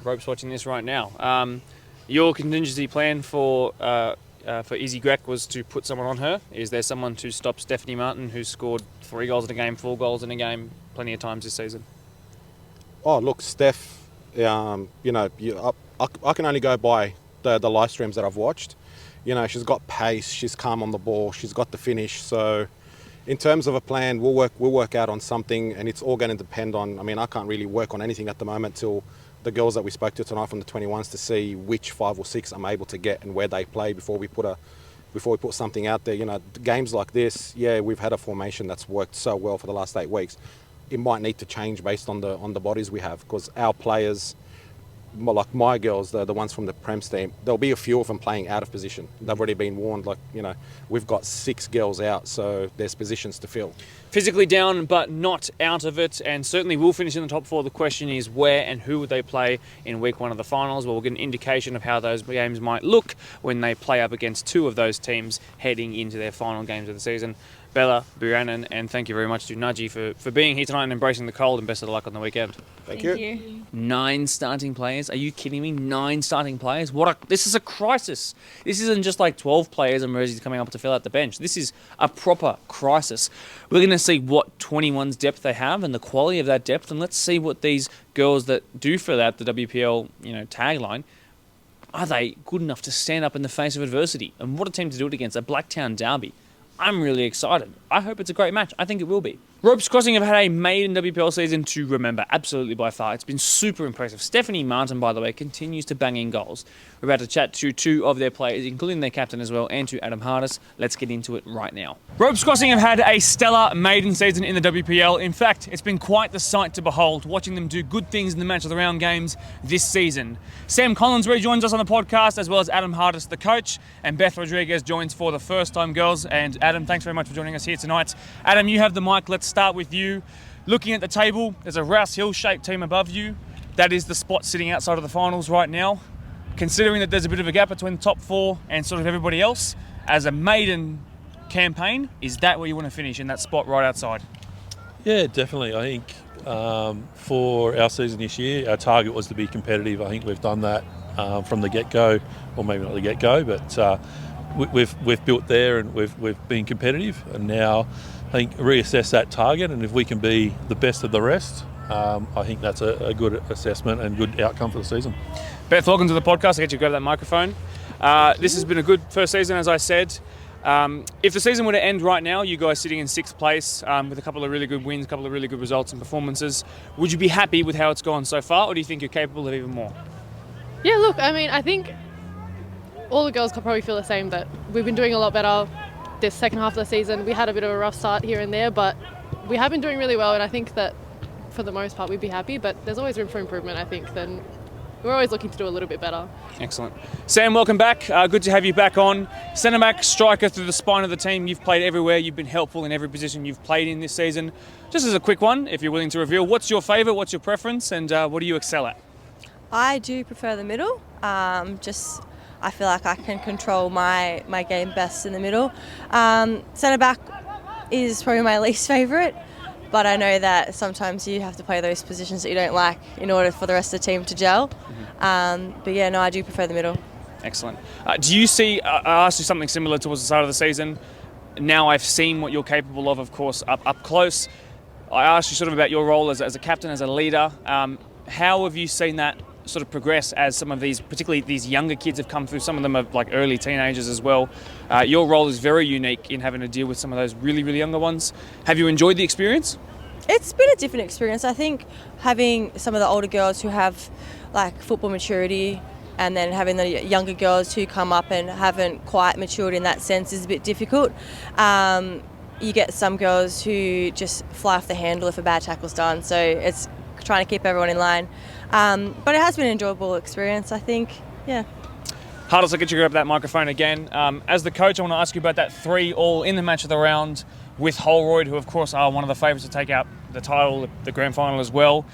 Rope's watching this right now. Your contingency plan for 𝐆𝐎𝐀𝐋 was to put someone on her. Is there someone to stop Stephanie Martin, who's scored 3 goals in a game, 4 goals in a game, plenty of times this season? Oh, look, Steph. You know, I can only go by the live streams that I've watched. You know, she's got pace. She's calm on the ball. She's got the finish. So, in terms of a plan, we'll work out on something, and it's all going to depend on. I mean, I can't really work on anything at the moment till the girls that we spoke to tonight from the 21s to see which 5 or 6 I'm able to get and where they play before we put something out there. You know, games like this, yeah, we've had a formation that's worked so well for the last 8 weeks. It might need to change based on the bodies we have, because our players, like my girls, the ones from the Prem team, there'll be a few of them playing out of position. They've already been warned. Like, you know, we've got 6 girls out, so there's positions to fill. Physically down, but not out of it, and certainly will finish in the top 4. The question is where and who would they play in week 1 of the finals? Well, we'll get an indication of how those games might look when they play up against 2 of those teams heading into their final games of the season. Bella, Buchanan, and thank you very much to Nudgy for being here tonight and embracing the cold, and best of luck on the weekend. Thank you. 9 starting players. Are you kidding me? 9 starting players? This is a crisis. This isn't just like 12 players and Mersey's coming up to fill out the bench. This is a proper crisis. We're going to see what 21's depth they have and the quality of that depth, and let's see what these girls that do fill out the WPL, tagline, are they good enough to stand up in the face of adversity? And what a team to do it against, a Blacktown derby. I'm really excited. I hope it's a great match. I think it will be. Ropes Crossing have had a maiden WPL season to remember, absolutely by far. It's been super impressive. Stephanie Martin, by the way, continues to bang in goals. We're about to chat to 2 of their players, including their captain as well, and to Adam Hardis. Let's get into it right now. Ropes Crossing have had a stellar maiden season in the WPL. In fact, it's been quite the sight to behold, watching them do good things in the match of the round games this season. Sam Collins rejoins us on the podcast, as well as Adam Hardis, the coach, and Beth Rodriguez joins for the first time, girls. And Adam, thanks very much for joining us here tonight. Adam, you have the mic. Let's start with you. Looking at the table, there's a Rouse Hill-shaped team above you. That is the spot sitting outside of the finals right now. Considering that there's a bit of a gap between the top 4 and sort of everybody else, as a maiden campaign, is that where you want to finish, in that spot right outside? Yeah, definitely. I think for our season this year, our target was to be competitive. I think we've done that from the get-go, or maybe not the get-go, but we've built there and we've been competitive, and now I think reassess that target, and if we can be the best of the rest, I think that's a good assessment and good outcome for the season. Beth, welcome to the podcast. I'll get you to grab that microphone. This has been a good first season, as I said. If the season were to end right now, you guys sitting in 6th place with a couple of really good wins, a couple of really good results and performances, would you be happy with how it's gone so far, or do you think you're capable of even more? Yeah, look, I mean, I think all the girls could probably feel the same, that we've been doing a lot better this second half of the season. We had a bit of a rough start here and there, but we have been doing really well, and I think that for the most part we'd be happy, but there's always room for improvement, I think. Then we're always looking to do a little bit better. Excellent. Sam, welcome back. Good to have you back on. Centre back, striker through the spine of the team. You've played everywhere. You've been helpful in every position you've played in this season. Just as a quick one, if you're willing to reveal, what's your favourite, what's your preference, and what do you excel at? I do prefer the middle. I feel like I can control my game best in the middle. Centre back is probably my least favourite, but I know that sometimes you have to play those positions that you don't like in order for the rest of the team to gel. But yeah, no, I do prefer the middle. Excellent. Do you see, I asked you something similar towards the start of the season. Now I've seen what you're capable of course, up close. I asked you sort of about your role as a captain, as a leader. How have you seen that sort of progress as some of these, particularly these younger kids have come through? Some of them are like early teenagers as well. Your role is very unique in having to deal with some of those really, really younger ones. Have you enjoyed the experience? It's been a different experience. I think having some of the older girls who have like football maturity, and then having the younger girls who come up and haven't quite matured in that sense is a bit difficult. You get some girls who just fly off the handle if a bad tackle's done, so it's trying to keep everyone in line. But it has been an enjoyable experience, I think. Yeah. Hardis, I'll get you to grab that microphone again. As the coach, I want to ask you about that 3-all in the match of the round with Holroyd, who of course are one of the favourites to take out the title, the grand final as well.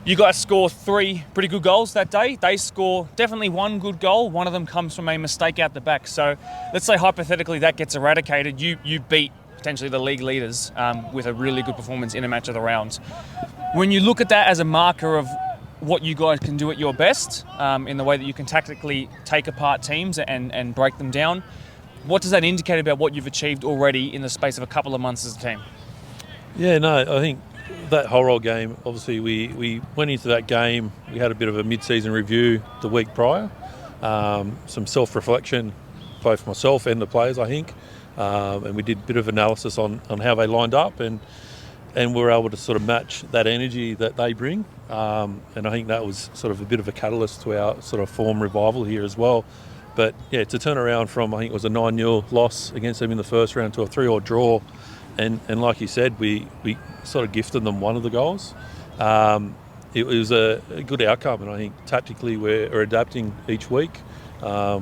You guys score 3 pretty good goals that day. They score definitely 1 good goal. One of them comes from a mistake out the back. So let's say hypothetically that gets eradicated. You beat potentially the league leaders with a really good performance in a match of the round. When you look at that as a marker of what you guys can do at your best, in the way that you can tactically take apart teams and break them down, what does that indicate about what you've achieved already in the space of a couple of months as a team? Yeah, no, I think that whole roll game, obviously we went into that game, we had a bit of a mid-season review the week prior, some self-reflection, both myself and the players, I think, and we did a bit of analysis on how they lined up, and we were able to sort of match that energy that they bring, and I think that was sort of a bit of a catalyst to our sort of form revival here as well. But yeah, to turn around from, I think it was a 9-0 loss against them in the first round to a 3-all draw, and like you said, we sort of gifted them one of the goals. It was a good outcome, and I think tactically we're adapting each week. I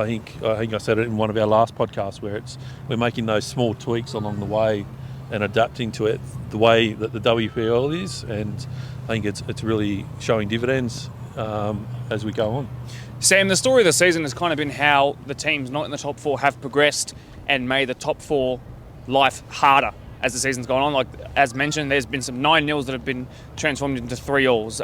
think I said it in one of our last podcasts where we're making those small tweaks along the way and adapting to it the way that the WPL is, and I think it's really showing dividends as we go on. Sam, the story of the season has kind of been how the teams not in the top 4 have progressed and made the top 4 life harder as the season's gone on. Like, as mentioned, there's been some 9-0s that have been transformed into 3-alls.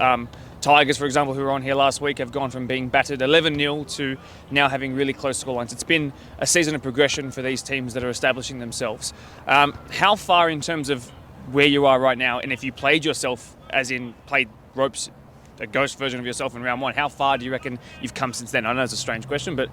Tigers, for example, who were on here last week, have gone from being battered 11-0 to now having really close scorelines. It's been a season of progression for these teams that are establishing themselves. How far in terms of where you are right now, and if you played yourself, as in played ropes, a ghost version of yourself in round one, how far do you reckon you've come since then? I know it's a strange question, but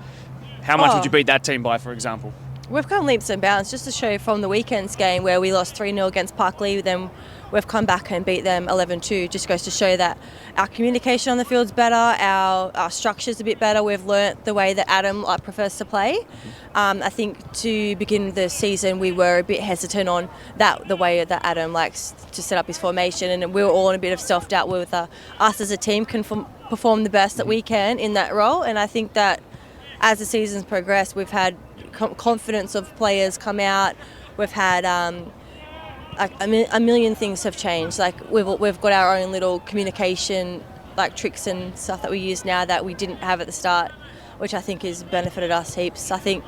how much would you beat that team by, for example? We've come leaps and bounds. Just to show you from the weekend's game where we lost 3-0 against Parkley, then we've come back and beat them 11-2. Just goes to show that our communication on the field's better, our structure's a bit better. We've learnt the way that Adam prefers to play. I think to begin the season we were a bit hesitant on the way that Adam likes to set up his formation, and we were all in a bit of self-doubt whether us as a team can perform the best that we can in that role. And I think that as the season's progressed, we've had confidence of players come out. We've had a million things have changed. Like we've got our own little communication tricks and stuff that we use now that we didn't have at the start, which I think has benefited us heaps. I think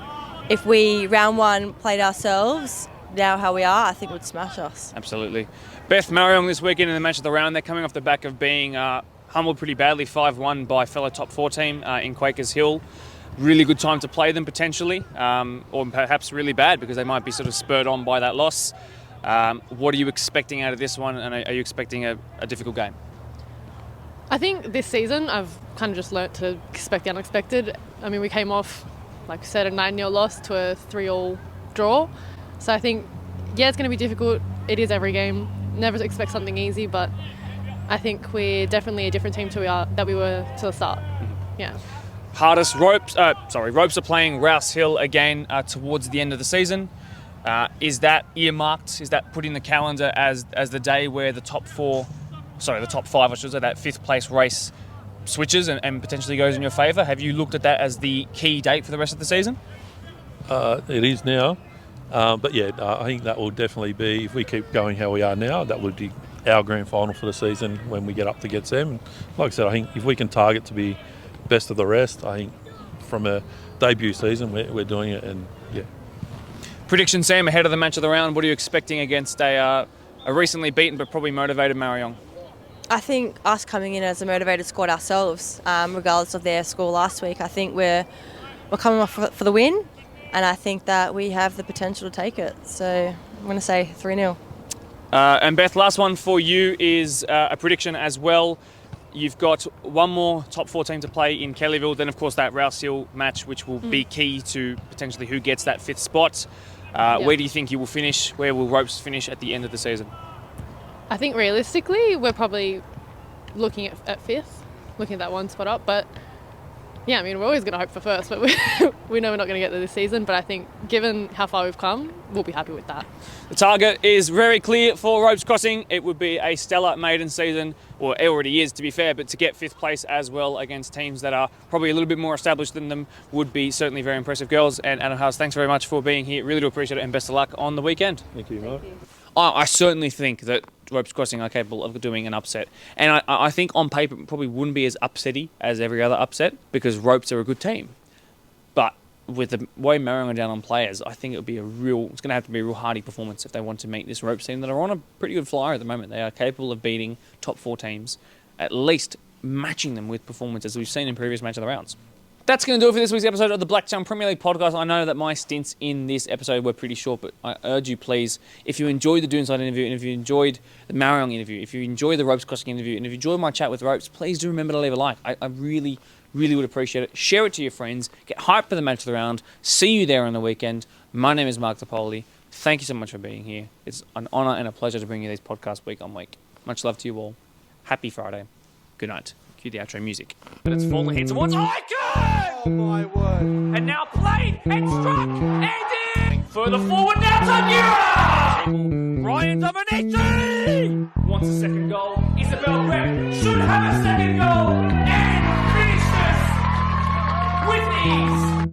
if we round one played ourselves now how we are, I think would smash us. Absolutely. Beth, Marong this weekend in the match of the round, they're coming off the back of being humbled pretty badly 5-1 by fellow top 4 team in Quakers Hill. Really good time to play them potentially, or perhaps really bad because they might be sort of spurred on by that loss. What are you expecting out of this one, and are you expecting a difficult game? I think this season I've kind of just learnt to expect the unexpected. I mean, we came off, like we said, a 9-0 loss to a 3-all draw. So I think, yeah, it's going to be difficult. It is every game. Never expect something easy, but I think we're definitely a different team that we were to the start. Yeah. Hardest ropes are playing Rouse Hill again towards the end of the season. Is that earmarked? Is that put in the calendar as the day where the top 5, I should say, that 5th place race switches and potentially goes in your favour? Have you looked at that as the key date for the rest of the season? It is now, but yeah, I think that will definitely be, if we keep going how we are now, that would be our grand final for the season when we get up to get them. And like I said, I think if we can target to be best of the rest, I think from a debut season we're doing it. And yeah. Prediction, Sam, ahead of the match of the round, what are you expecting against a recently beaten but probably motivated Marong? I think us coming in as a motivated squad ourselves, regardless of their score last week, I think we're coming off for the win, and I think that we have the potential to take it. So I'm going to say 3-0. And Beth, last one for you is a prediction as well. You've got one more top 4 team to play in Kellyville, then of course that Rouse Hill match, which will be key to potentially who gets that 5th spot. Where do you think you will finish? Where will Ropes finish at the end of the season? I think realistically we're probably looking at 5th, looking at that one spot up. But yeah, I mean, we're always going to hope for 1st, but we know we're not going to get there this season. But I think given how far we've come, we'll be happy with that. The target is very clear for Ropes Crossing. It would be a stellar maiden season, or it already is to be fair, but to get 5th place as well against teams that are probably a little bit more established than them would be certainly very impressive. Girls and Adam Haas, thanks very much for being here. Really do appreciate it, and best of luck on the weekend. Thank you, mate. I certainly think that Ropes Crossing are capable of doing an upset. And I think on paper it probably wouldn't be as upsetty as every other upset because Ropes are a good team. But with the way Marong are down on players, I think it's going to have to be a real hardy performance if they want to meet this Ropes team that are on a pretty good flyer at the moment. They are capable of beating top 4 teams, at least matching them with performances we've seen in previous match of the rounds. That's going to do it for this week's episode of the Blacktown Premier League podcast. I know that my stints in this episode were pretty short, but I urge you, please, if you enjoyed the Dunside interview, and if you enjoyed the Marong interview, if you enjoyed the Ropes Crossing interview, and if you enjoyed my chat with Ropes, please do remember to leave a like. I really, really would appreciate it. Share it to your friends. Get hyped for the match of the round. See you there on the weekend. My name is Mark Topoli. Thank you so much for being here. It's an honour and a pleasure to bring you these podcasts week on week. Much love to you all. Happy Friday. Good night. Cue the outro music. But it's fallen here towards Icon! Oh my word. And now played and struck and in! Further forward now to Nira! Ryan Dominici! Wants a second goal. Isabel Brett should have a second goal! And finishes with ease!